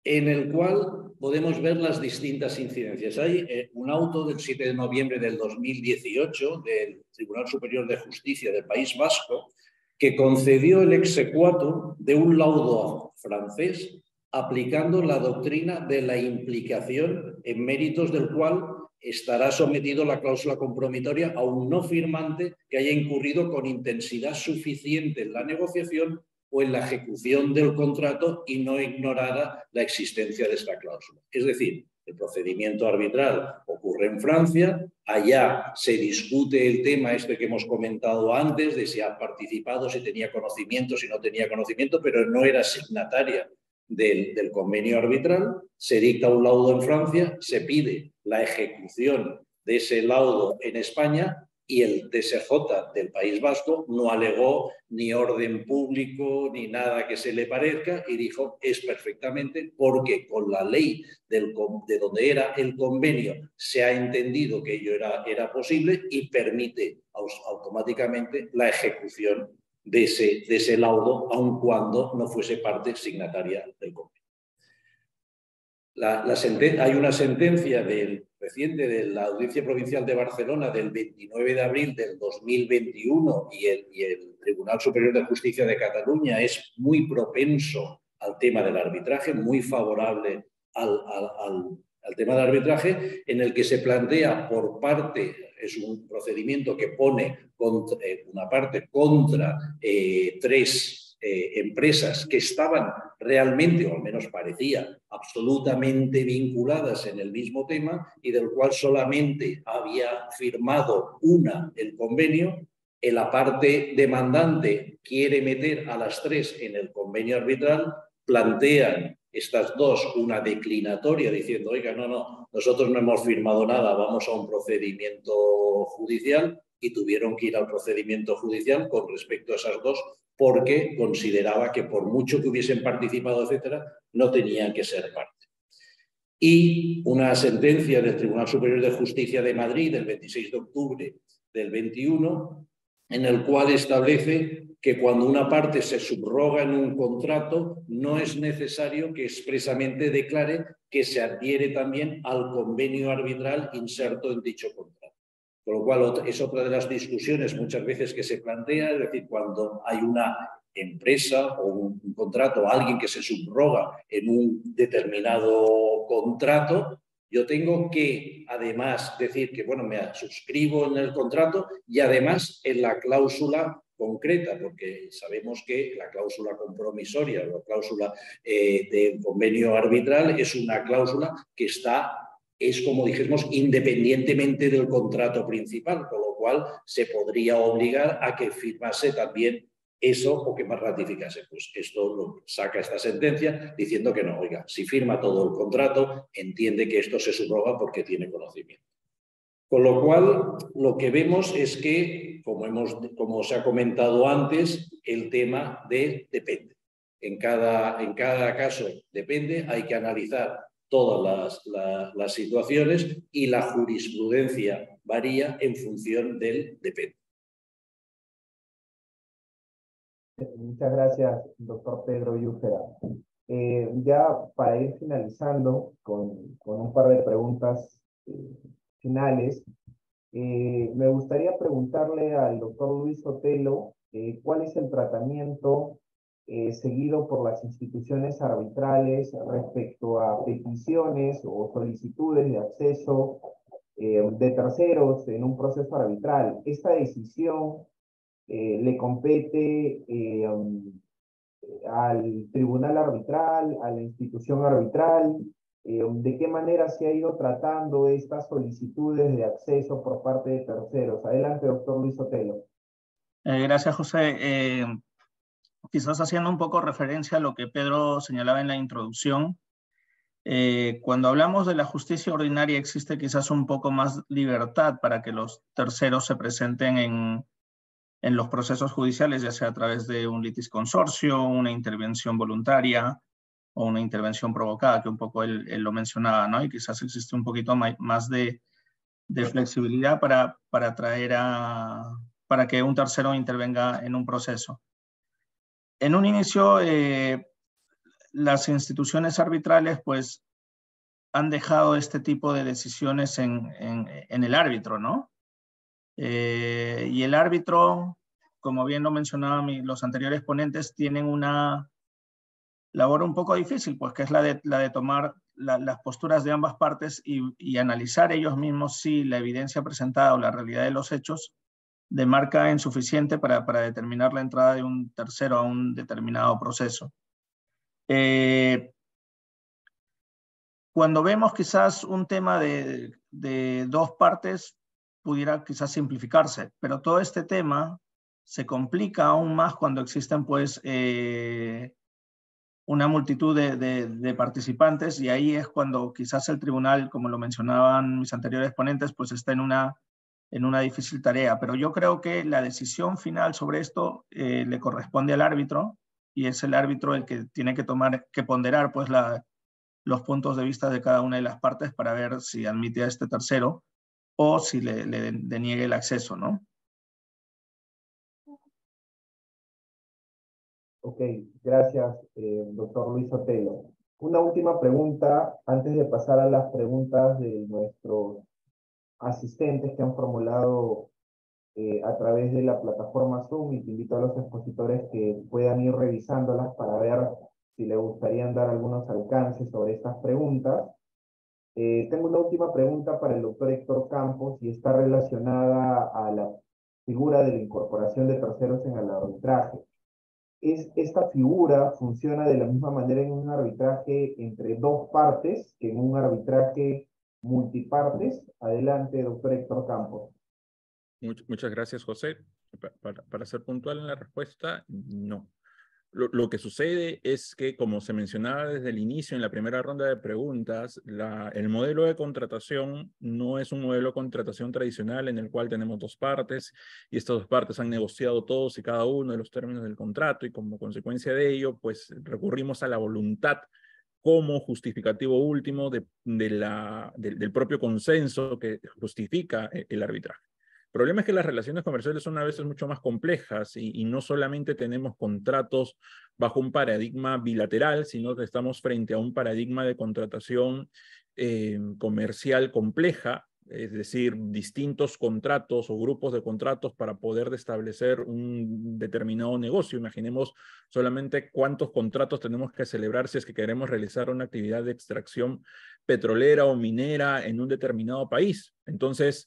en el cual podemos ver las distintas incidencias. Hay un auto del 7 de noviembre del 2018 del Tribunal Superior de Justicia del País Vasco que concedió el exequatur de un laudo francés aplicando la doctrina de la implicación en méritos del cual estará sometido la cláusula compromitoria a un no firmante que haya incurrido con intensidad suficiente en la negociación o en la ejecución del contrato y no ignorara la existencia de esta cláusula. Es decir, el procedimiento arbitral ocurre en Francia, allá se discute el tema que hemos comentado antes, de si ha participado, si tenía conocimiento, si no tenía conocimiento, pero no era signataria del convenio arbitral, se dicta un laudo en Francia, se pide la ejecución de ese laudo en España y el TSJ del País Vasco no alegó ni orden público ni nada que se le parezca y dijo es perfectamente porque con la ley de donde era el convenio se ha entendido que ello era posible y permite automáticamente la ejecución de ese laudo, aun cuando no fuese parte signataria del convenio. Hay una sentencia reciente de la Audiencia Provincial de Barcelona del 29 de abril del 2021 y el Tribunal Superior de Justicia de Cataluña es muy propenso al tema del arbitraje, muy favorable al tema del arbitraje, en el que se plantea por parte, es un procedimiento que pone una parte contra tres empresas que estaban realmente, o al menos parecía, absolutamente vinculadas en el mismo tema y del cual solamente había firmado una el convenio. La parte demandante quiere meter a las tres en el convenio arbitral, plantean estas dos una declinatoria diciendo, oiga, no, nosotros no hemos firmado nada, vamos a un procedimiento judicial y tuvieron que ir al procedimiento judicial con respecto a esas dos porque consideraba que por mucho que hubiesen participado, etcétera, no tenían que ser parte. Y una sentencia del Tribunal Superior de Justicia de Madrid del 26 de octubre del 21, en el cual establece que cuando una parte se subroga en un contrato, no es necesario que expresamente declare que se adhiere también al convenio arbitral inserto en dicho contrato. Con lo cual es otra de las discusiones muchas veces que se plantea, es decir, cuando hay una empresa o un contrato, alguien que se subroga en un determinado contrato, yo tengo que además decir que, bueno, me suscribo en el contrato y además en la cláusula concreta, porque sabemos que la cláusula compromisoria o la cláusula del convenio arbitral es una cláusula que es como dijimos, independientemente del contrato principal, con lo cual se podría obligar a que firmase también eso o que más ratificase. Pues esto lo saca esta sentencia diciendo que no, oiga, si firma todo el contrato, entiende que esto se subroga porque tiene conocimiento. Con lo cual, lo que vemos es que, como se ha comentado antes, el tema depende. En cada caso depende, hay que analizar todas las situaciones y la jurisprudencia varía en función del depende. Muchas gracias, doctor Pedro Yúfera. Ya para ir finalizando con un par de preguntas finales, me gustaría preguntarle al doctor Luis Sotelo cuál es el tratamiento seguido por las instituciones arbitrales respecto a peticiones o solicitudes de acceso de terceros en un proceso arbitral. Esta decisión le compete al tribunal arbitral, a la institución arbitral. ¿De qué manera se ha ido tratando estas solicitudes de acceso por parte de terceros? Adelante, doctor Luis Sotelo. Gracias, José. Quizás haciendo un poco referencia a lo que Pedro señalaba en la introducción, cuando hablamos de la justicia ordinaria existe quizás un poco más libertad para que los terceros se presenten en los procesos judiciales, ya sea a través de un litis consorcio, una intervención voluntaria o una intervención provocada, que un poco él lo mencionaba, ¿no? Y quizás existe un poquito más de flexibilidad para que un tercero intervenga en un proceso. En un inicio, las instituciones arbitrales pues han dejado este tipo de decisiones en el árbitro, ¿no? Y el árbitro, como bien lo mencionaban los anteriores ponentes, tienen una labor un poco difícil, pues que es la de tomar las posturas de ambas partes y analizar ellos mismos si la evidencia presentada o la realidad de los hechos demarca insuficiente para determinar la entrada de un tercero a un determinado proceso. Cuando vemos quizás un tema de dos partes, pudiera quizás simplificarse, pero todo este tema se complica aún más cuando existen pues una multitud de participantes, y ahí es cuando quizás el tribunal, como lo mencionaban mis anteriores ponentes, pues está en una difícil tarea. Pero yo creo que la decisión final sobre esto le corresponde al árbitro, y es el árbitro el que tiene que ponderar pues los puntos de vista de cada una de las partes para ver si admite a este tercero o si le deniegue el acceso, ¿no? Ok, gracias, doctor Luis Sotelo. Una última pregunta antes de pasar a las preguntas de nuestros asistentes que han formulado a través de la plataforma Zoom, y te invito a los expositores que puedan ir revisándolas para ver si les gustaría dar algunos alcances sobre estas preguntas. Tengo una última pregunta para el doctor Héctor Campos y está relacionada a la figura de la incorporación de terceros en el arbitraje. ¿Esta figura funciona de la misma manera en un arbitraje entre dos partes que en un arbitraje multipartes? Adelante, doctor Héctor Campos. Muchas gracias, José. Para ser puntual en la respuesta, no. Lo que sucede es que, como se mencionaba desde el inicio en la primera ronda de preguntas, el modelo de contratación no es un modelo de contratación tradicional en el cual tenemos dos partes y estas dos partes han negociado todos y cada uno de los términos del contrato, y como consecuencia de ello, pues recurrimos a la voluntad como justificativo último del propio consenso que justifica el arbitraje. El problema es que las relaciones comerciales son a veces mucho más complejas y no solamente tenemos contratos bajo un paradigma bilateral, sino que estamos frente a un paradigma de contratación comercial compleja, es decir, distintos contratos o grupos de contratos para poder establecer un determinado negocio. Imaginemos solamente cuántos contratos tenemos que celebrar si es que queremos realizar una actividad de extracción petrolera o minera en un determinado país. Entonces,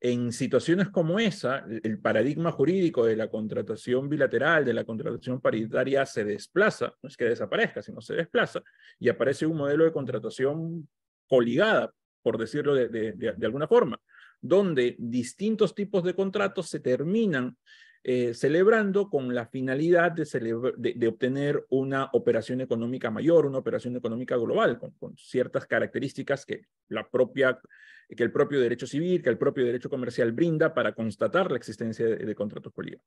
en situaciones como esa, el paradigma jurídico de la contratación bilateral, de la contratación paritaria, se desplaza, no es que desaparezca, sino se desplaza, y aparece un modelo de contratación coligada, por decirlo de alguna forma, donde distintos tipos de contratos se terminan celebrando con la finalidad de obtener una operación económica mayor, una operación económica global, con ciertas características que el propio derecho civil, que el propio derecho comercial brinda para constatar la existencia de contratos polígamos.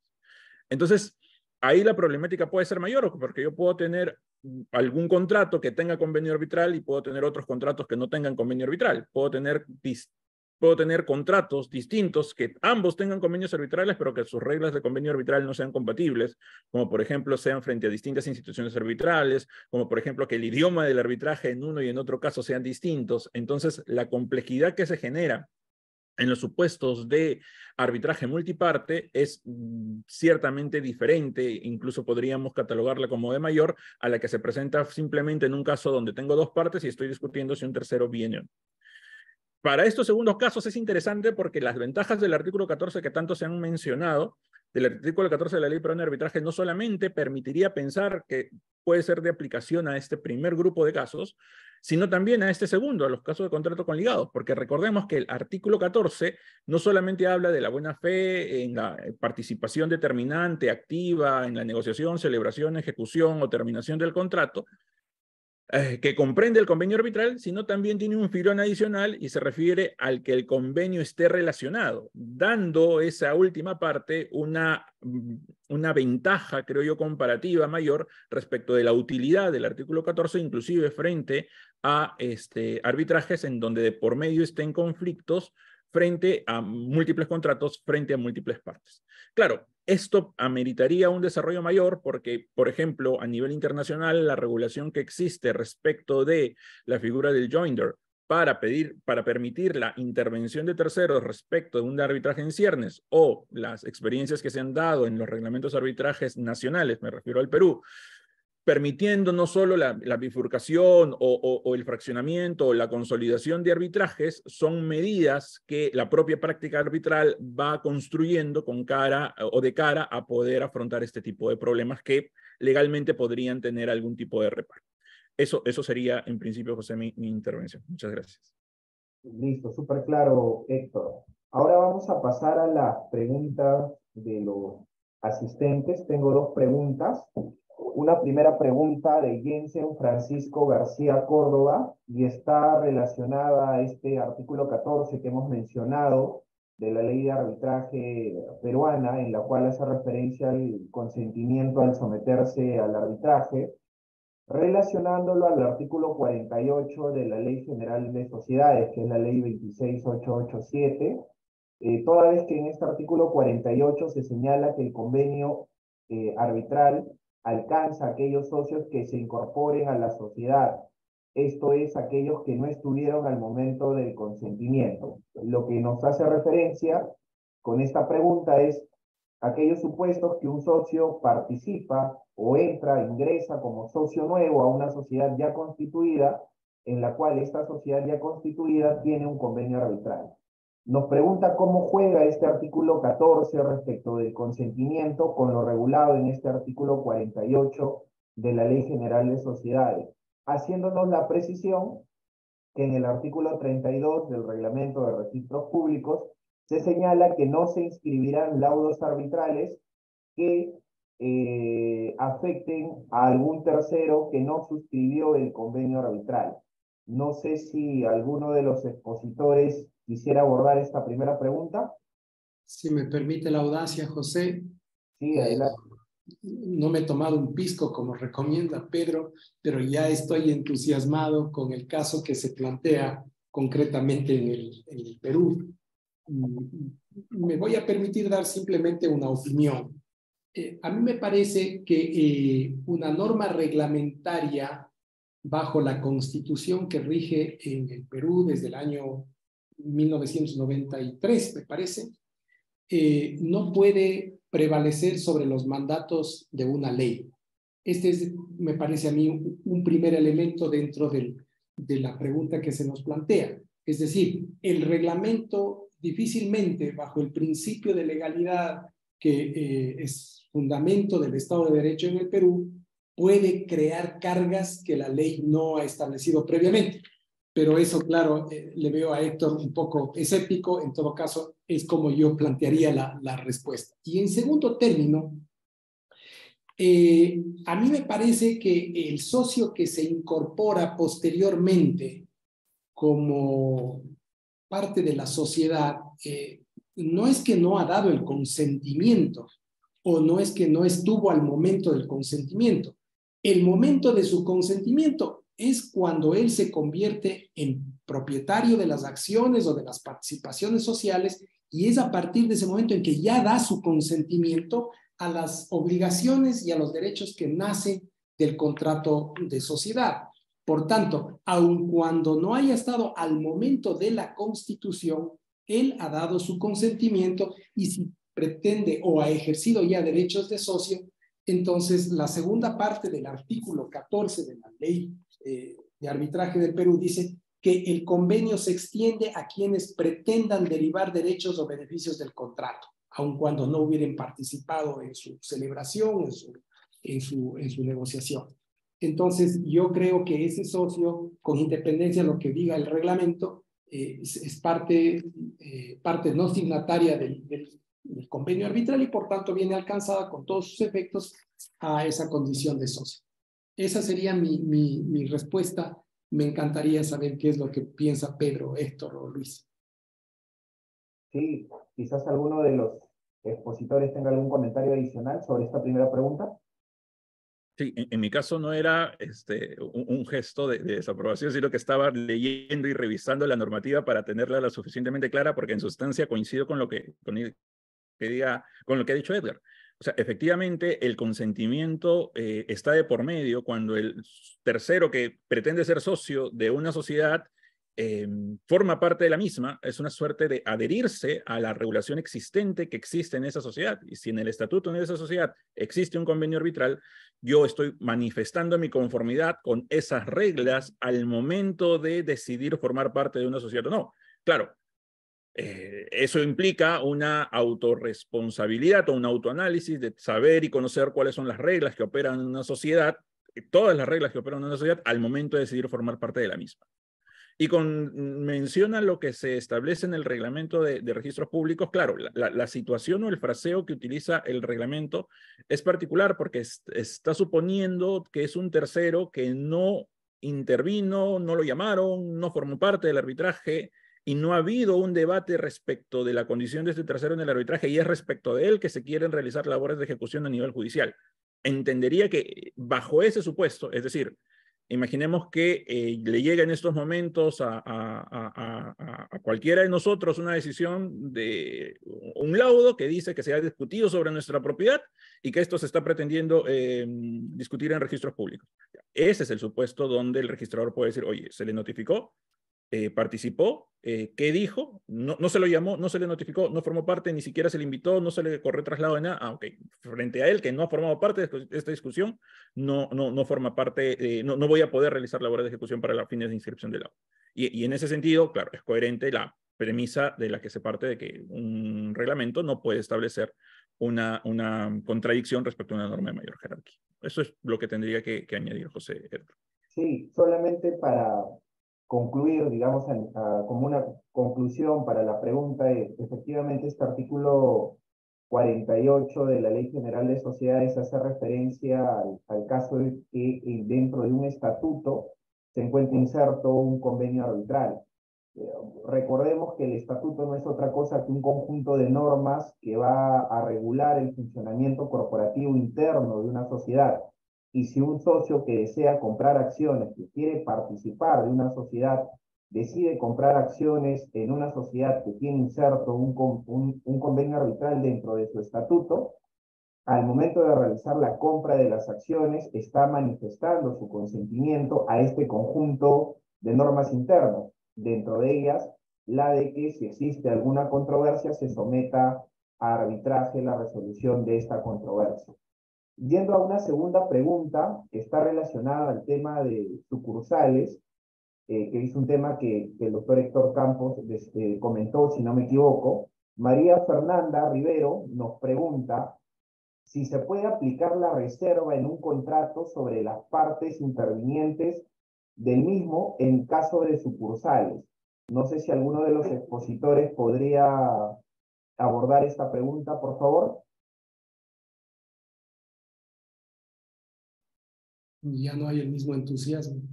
Entonces, ahí la problemática puede ser mayor, porque yo puedo tener algún contrato que tenga convenio arbitral y puedo tener otros contratos que no tengan convenio arbitral. Puedo tener contratos distintos que ambos tengan convenios arbitrales, pero que sus reglas de convenio arbitral no sean compatibles, como por ejemplo sean frente a distintas instituciones arbitrales, como por ejemplo que el idioma del arbitraje en uno y en otro caso sean distintos. Entonces, la complejidad que se genera en los supuestos de arbitraje multiparte es ciertamente diferente, incluso podríamos catalogarla como de mayor, a la que se presenta simplemente en un caso donde tengo dos partes y estoy discutiendo si un tercero viene o no. Para estos segundos casos es interesante porque las ventajas del artículo 14 que tanto se han mencionado, del artículo 14 de la Ley Peruana de Arbitraje, no solamente permitiría pensar que puede ser de aplicación a este primer grupo de casos, sino también a este segundo, a los casos de contrato con ligados, porque recordemos que el artículo 14 no solamente habla de la buena fe en la participación determinante, activa, en la negociación, celebración, ejecución o terminación del contrato, que comprende el convenio arbitral, sino también tiene un filón adicional y se refiere al que el convenio esté relacionado, dando esa última parte una ventaja, creo yo, comparativa mayor respecto de la utilidad del artículo 14, inclusive frente a arbitrajes en donde de por medio estén conflictos frente a múltiples contratos, frente a múltiples partes. Claro, esto ameritaría un desarrollo mayor porque, por ejemplo, a nivel internacional, la regulación que existe respecto de la figura del joinder para permitir la intervención de terceros respecto de un arbitraje en ciernes o las experiencias que se han dado en los reglamentos de arbitrajes nacionales, me refiero al Perú, permitiendo no solo la bifurcación o el fraccionamiento o la consolidación de arbitrajes, son medidas que la propia práctica arbitral va construyendo de cara a poder afrontar este tipo de problemas que legalmente podrían tener algún tipo de reparo. Eso sería, en principio, José, mi intervención. Muchas gracias. Listo, súper claro, Héctor. Ahora vamos a pasar a las preguntas de los asistentes. Tengo dos preguntas. Una primera pregunta de Jensen Francisco García Córdoba y está relacionada a este artículo 14 que hemos mencionado de la ley de arbitraje peruana, en la cual hace referencia al consentimiento al someterse al arbitraje, relacionándolo al artículo 48 de la Ley General de Sociedades, que es la ley 26887, toda vez que en este artículo 48 se señala que el convenio arbitral alcanza a aquellos socios que se incorporen a la sociedad, esto es, aquellos que no estuvieron al momento del consentimiento. Lo que nos hace referencia con esta pregunta es aquellos supuestos que un socio participa o ingresa como socio nuevo a una sociedad ya constituida, en la cual esta sociedad ya constituida tiene un convenio arbitral. Nos pregunta cómo juega este artículo 14 respecto del consentimiento con lo regulado en este artículo 48 de la Ley General de Sociedades, haciéndonos la precisión que en el artículo 32 del Reglamento de Registros Públicos se señala que no se inscribirán laudos arbitrales que afecten a algún tercero que no suscribió el convenio arbitral. No sé si alguno de los expositores quisiera abordar esta primera pregunta. Si me permite la audacia, José. Sí, adelante. No me he tomado un pisco como recomienda Pedro, pero ya estoy entusiasmado con el caso que se plantea concretamente en el Perú. Me voy a permitir dar simplemente una opinión. A mí me parece que una norma reglamentaria bajo la Constitución que rige en el Perú desde el año 1993, me parece, no puede prevalecer sobre los mandatos de una ley. Este es, me parece a mí, un primer elemento dentro de la pregunta que se nos plantea. Es decir, el reglamento difícilmente, bajo el principio de legalidad que es fundamento del Estado de Derecho en el Perú, puede crear cargas que la ley no ha establecido previamente. pero eso, claro, le veo a Héctor un poco escéptico. En todo caso, es como yo plantearía la respuesta. Y en segundo término, a mí me parece que el socio que se incorpora posteriormente como parte de la sociedad, no es que no ha dado el consentimiento o no es que no estuvo al momento del consentimiento. El momento de su consentimiento es cuando él se convierte en propietario de las acciones o de las participaciones sociales, y es a partir de ese momento en que ya da su consentimiento a las obligaciones y a los derechos que nacen del contrato de sociedad. Por tanto, aun cuando no haya estado al momento de la constitución, él ha dado su consentimiento, y si pretende o ha ejercido ya derechos de socio, entonces la segunda parte del artículo 14 de la ley de arbitraje del Perú dice que el convenio se extiende a quienes pretendan derivar derechos o beneficios del contrato, aun cuando no hubieran participado en su celebración, en su negociación. Entonces, yo creo que ese socio, con independencia de lo que diga el reglamento, es parte no signataria del convenio arbitral, y por tanto viene alcanzada con todos sus efectos a esa condición de socio. Esa sería mi respuesta. Me encantaría saber qué es lo que piensa Pedro, Héctor o Luis. Sí, quizás alguno de los expositores tenga algún comentario adicional sobre esta primera pregunta. Sí, en mi caso no era un gesto de desaprobación, sino que estaba leyendo y revisando la normativa para tenerla lo suficientemente clara, porque en sustancia coincido con lo que ha dicho Edgar. O sea, efectivamente, el consentimiento está de por medio cuando el tercero que pretende ser socio de una sociedad forma parte de la misma. Es una suerte de adherirse a la regulación existente que existe en esa sociedad. Y si en el estatuto de esa sociedad existe un convenio arbitral, yo estoy manifestando mi conformidad con esas reglas al momento de decidir formar parte de una sociedad o no. Claro, eso implica una autorresponsabilidad o un autoanálisis de saber y conocer cuáles son las reglas que operan en una sociedad, todas las reglas que operan en una sociedad al momento de decidir formar parte de la misma. Y menciona lo que se establece en el reglamento de registros públicos. Claro, la situación o el fraseo que utiliza el reglamento es particular porque está suponiendo que es un tercero que no intervino, no lo llamaron, no formó parte del arbitraje, y no ha habido un debate respecto de la condición de este tercero en el arbitraje, y es respecto de él que se quieren realizar labores de ejecución a nivel judicial. Entendería que bajo ese supuesto, es decir, imaginemos que le llega en estos momentos a cualquiera de nosotros una decisión de un laudo que dice que se ha discutido sobre nuestra propiedad y que esto se está pretendiendo discutir en registros públicos. Ese es el supuesto donde el registrador puede decir, oye, se le notificó, participó, ¿qué dijo? No se lo llamó, no se le notificó, no formó parte, ni siquiera se le invitó, no se le corrió traslado de nada. Ok, frente a él, que no ha formado parte de esta discusión, no forma parte, no voy a poder realizar labores de ejecución para los fines de inscripción del laudo. Y en ese sentido, claro, es coherente la premisa de la que se parte de que un reglamento no puede establecer una contradicción respecto a una norma de mayor jerarquía. Eso es lo que tendría que añadir José Edgar. Sí, solamente para concluir, digamos, como una conclusión para la pregunta, efectivamente este artículo 48 de la Ley General de Sociedades hace referencia al caso de que dentro de un estatuto se encuentra inserto un convenio arbitral. Recordemos que el estatuto no es otra cosa que un conjunto de normas que va a regular el funcionamiento corporativo interno de una sociedad. Y si un socio que desea comprar acciones, que quiere participar de una sociedad, decide comprar acciones en una sociedad que tiene inserto un convenio arbitral dentro de su estatuto, al momento de realizar la compra de las acciones, está manifestando su consentimiento a este conjunto de normas internas. Dentro de ellas, la de que si existe alguna controversia, se someta a arbitraje la resolución de esta controversia. Yendo a una segunda pregunta que está relacionada al tema de sucursales, que es un tema que el doctor Héctor Campos comentó, si no me equivoco, María Fernanda Rivero nos pregunta si se puede aplicar la reserva en un contrato sobre las partes intervinientes del mismo en caso de sucursales. No sé si alguno de los expositores podría abordar esta pregunta, por favor. Ya no hay el mismo entusiasmo.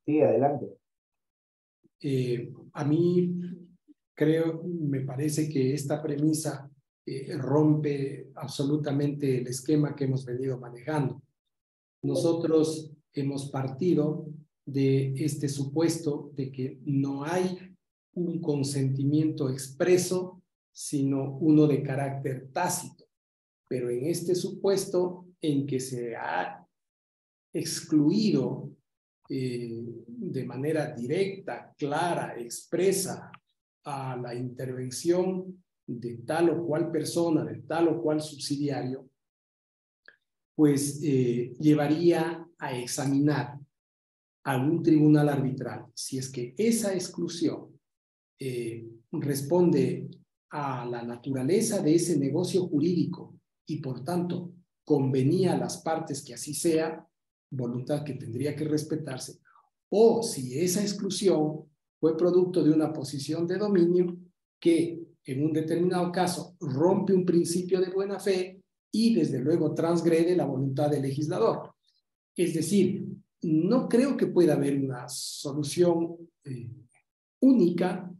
Sí, adelante. A mí me parece que esta premisa rompe absolutamente el esquema que hemos venido manejando. Nosotros hemos partido de este supuesto de que no hay un consentimiento expreso, sino uno de carácter tácito. Pero en este supuesto en que se ha excluido de manera directa, clara, expresa a la intervención de tal o cual persona, de tal o cual subsidiario, pues llevaría a examinar a un tribunal arbitral si es que esa exclusión responde a la naturaleza de ese negocio jurídico y por tanto convenía a las partes que así sea, voluntad que tendría que respetarse, o si esa exclusión fue producto de una posición de dominio que en un determinado caso rompe un principio de buena fe y desde luego transgrede la voluntad del legislador. Es decir, no creo que pueda haber una solución única.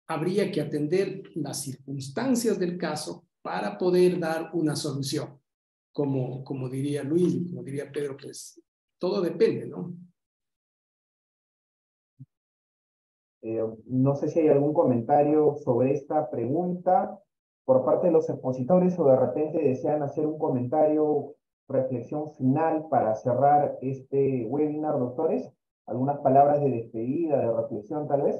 Habría que atender las circunstancias del caso para poder dar una solución. Como diría Luis y como diría Pedro, pues todo depende, ¿no? No sé si hay algún comentario sobre esta pregunta por parte de los expositores o de repente desean hacer un comentario, reflexión final para cerrar este webinar, doctores. ¿Algunas palabras de despedida, de reflexión tal vez?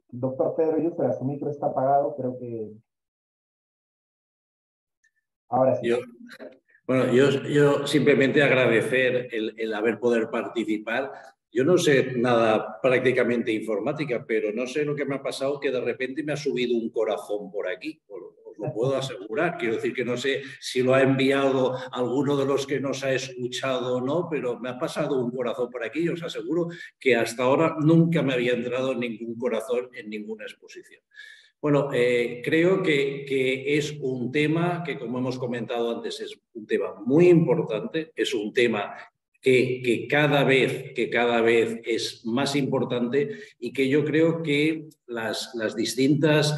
Doctor Pedro Yusra, su micro está apagado, creo que... Ahora sí. Yo simplemente agradecer el haber poder participar. Yo no sé nada prácticamente informática, pero no sé lo que me ha pasado, que de repente me ha subido un corazón por aquí. Os lo puedo asegurar. Quiero decir que no sé si lo ha enviado alguno de los que nos ha escuchado o no, pero me ha pasado un corazón por aquí. Os aseguro que hasta ahora nunca me había entrado ningún corazón en ninguna exposición. Bueno, creo que es un tema que, como hemos comentado antes, es un tema muy importante, es un tema que cada vez es más importante y que yo creo que las distintas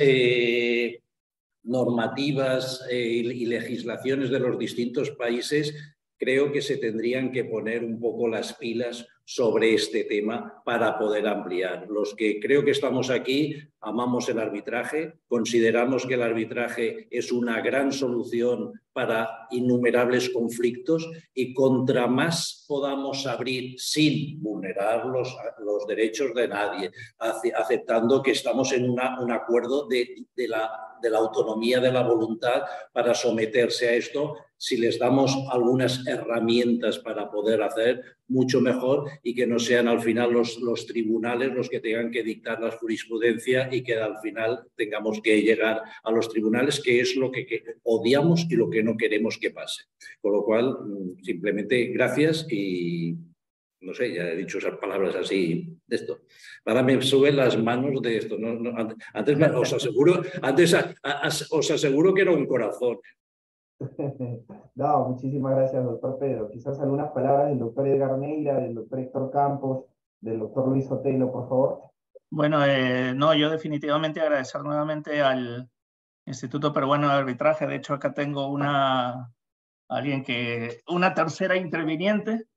normativas y legislaciones de los distintos países creo que se tendrían que poner un poco las pilas sobre este tema para poder ampliar. Los que creo que estamos aquí amamos el arbitraje, consideramos que el arbitraje es una gran solución para innumerables conflictos y contra más podamos abrir sin vulnerar los derechos de nadie, aceptando que estamos en un acuerdo de la autonomía de la voluntad para someterse a esto, si les damos algunas herramientas para poder hacer, mucho mejor, y que no sean al final los tribunales los que tengan que dictar la jurisprudencia y que al final tengamos que llegar a los tribunales, que es lo que odiamos y lo que no queremos que pase. Con lo cual, simplemente gracias y no sé, ya he dicho esas palabras así de esto. Ahora me suben las manos de esto. Antes os aseguro que era un corazón. No, muchísimas gracias, doctor Pedro. Quizás algunas palabras del doctor Edgar Neira, del doctor Héctor Campos, del doctor Luis Otelo, por favor. Bueno, no, yo definitivamente agradecer nuevamente al Instituto Peruano de Arbitraje. De hecho, acá tengo una tercera interviniente.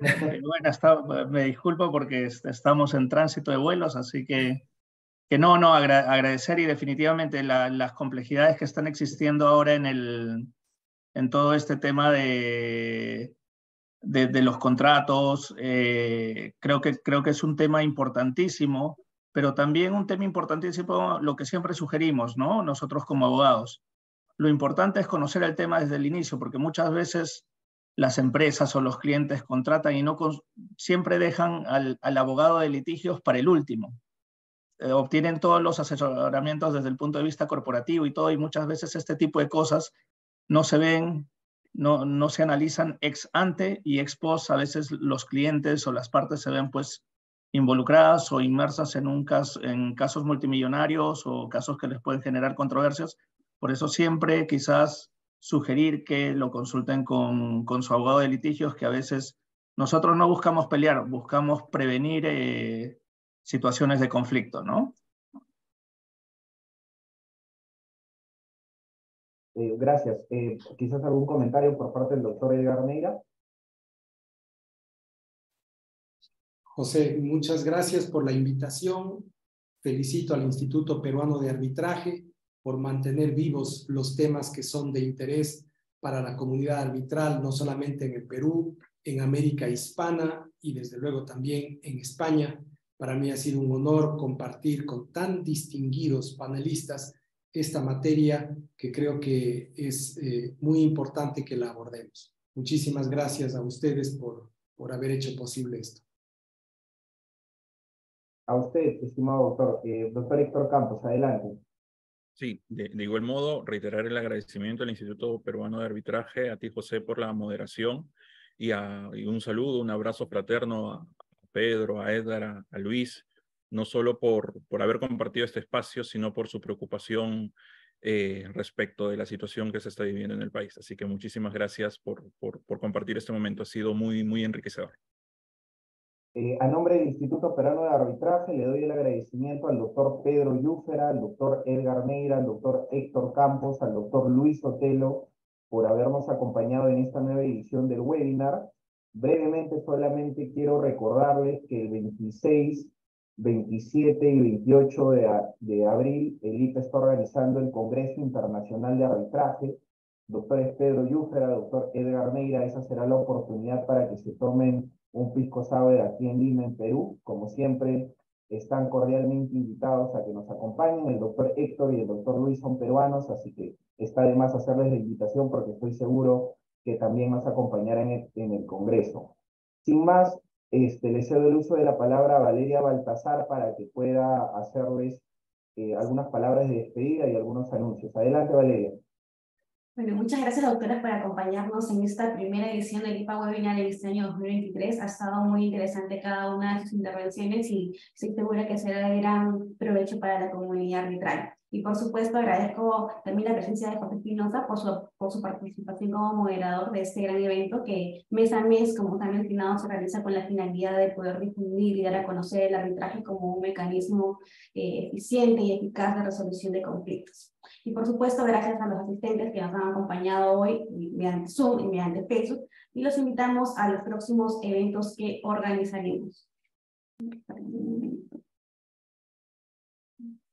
Bueno, me disculpo porque estamos en tránsito de vuelos, así que agradecer y definitivamente las complejidades que están existiendo ahora en todo este tema de los contratos. Creo que es un tema importantísimo, pero también un tema importantísimo lo que siempre sugerimos, ¿no? Nosotros como abogados. Lo importante es conocer el tema desde el inicio, porque muchas veces las empresas o los clientes contratan y siempre dejan al abogado de litigios para el último. Obtienen todos los asesoramientos desde el punto de vista corporativo y todo, y muchas veces este tipo de cosas no se ven, no se analizan ex ante y ex post. A veces los clientes o las partes se ven pues involucradas o inmersas en casos multimillonarios o casos que les pueden generar controversias. Por eso siempre quizás sugerir que lo consulten con su abogado de litigios, que a veces nosotros no buscamos pelear, buscamos prevenir situaciones de conflicto, ¿no? Gracias. Quizás algún comentario por parte del doctor Edgar Neira. José, muchas gracias por la invitación. Felicito al Instituto Peruano de Arbitraje por mantener vivos los temas que son de interés para la comunidad arbitral, no solamente en el Perú, en América Hispana y desde luego también en España. Para mí ha sido un honor compartir con tan distinguidos panelistas esta materia que creo que es muy importante que la abordemos. Muchísimas gracias a ustedes por haber hecho posible esto. A usted, estimado doctor. Doctor Héctor Campos, adelante. Sí, de igual modo, reiterar el agradecimiento al Instituto Peruano de Arbitraje, a ti, José, por la moderación, y un saludo, un abrazo fraterno a Pedro, a Edgar, a Luis, no solo por haber compartido este espacio, sino por su preocupación respecto de la situación que se está viviendo en el país. Así que muchísimas gracias por compartir este momento. Ha sido muy, muy enriquecedor. A nombre del Instituto Peruano de Arbitraje, le doy el agradecimiento al doctor Pedro Yúfera, al doctor Edgar Neira, al doctor Héctor Campos, al doctor Luis Otelo, por habernos acompañado en esta nueva edición del webinar. Brevemente, solamente quiero recordarles que el 26, 27 y 28 de abril, el IPA está organizando el Congreso Internacional de Arbitraje. Doctores Pedro Yúfera, doctor Edgar Neira, esa será la oportunidad para que se tomen un pisco sour aquí en Lima, en Perú. Como siempre, están cordialmente invitados a que nos acompañen. El doctor Héctor y el doctor Luis son peruanos, así que está de más hacerles la invitación porque estoy seguro que también nos acompañarán en el Congreso. Sin más, le cedo el uso de la palabra a Valeria Baltasar para que pueda hacerles algunas palabras de despedida y algunos anuncios. Adelante, Valeria. Bueno, muchas gracias, doctora, por acompañarnos en esta primera edición del IPA Webinar en este año 2023. Ha estado muy interesante cada una de sus intervenciones y estoy segura que será de gran provecho para la comunidad arbitral. Y por supuesto agradezco también la presencia de José Espinosa por su participación como moderador de este gran evento que mes a mes, como está mencionado, se realiza con la finalidad de poder difundir y dar a conocer el arbitraje como un mecanismo eficiente y eficaz de resolución de conflictos. Y por supuesto, gracias a los asistentes que nos han acompañado hoy mediante Zoom y mediante Facebook, y los invitamos a los próximos eventos que organizaremos.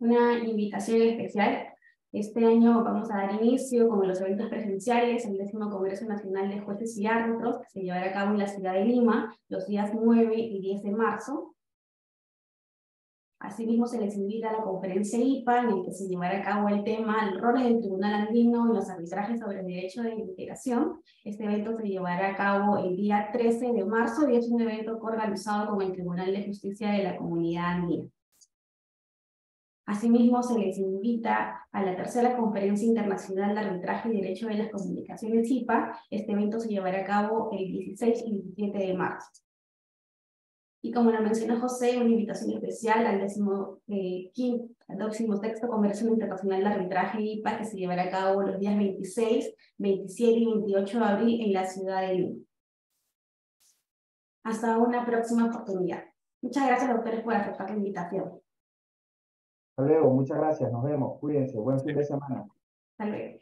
Una invitación especial. Este año vamos a dar inicio con los eventos presenciales, el 10º Congreso Nacional de Jueces y Árbitros, que se llevará a cabo en la ciudad de Lima, los días 9 y 10 de marzo. Asimismo, se les invita a la conferencia IPA, en el que se llevará a cabo el tema "Los roles del Tribunal Andino y los arbitrajes sobre el derecho de integración". Este evento se llevará a cabo el día 13 de marzo y es un evento coorganizado con el Tribunal de Justicia de la Comunidad Andina. Asimismo, se les invita a la tercera Conferencia Internacional de Arbitraje y Derecho de las Comunicaciones IPA. Este evento se llevará a cabo el 16 y 17 de marzo. Y como lo mencionó José, una invitación especial al 16º Congreso Internacional de Arbitraje IPA, que se llevará a cabo los días 26, 27 y 28 de abril en la ciudad de Lima. Hasta una próxima oportunidad. Muchas gracias, doctores, por aceptar la invitación. Hasta luego, muchas gracias, nos vemos, cuídense, buen fin de semana. Hasta luego.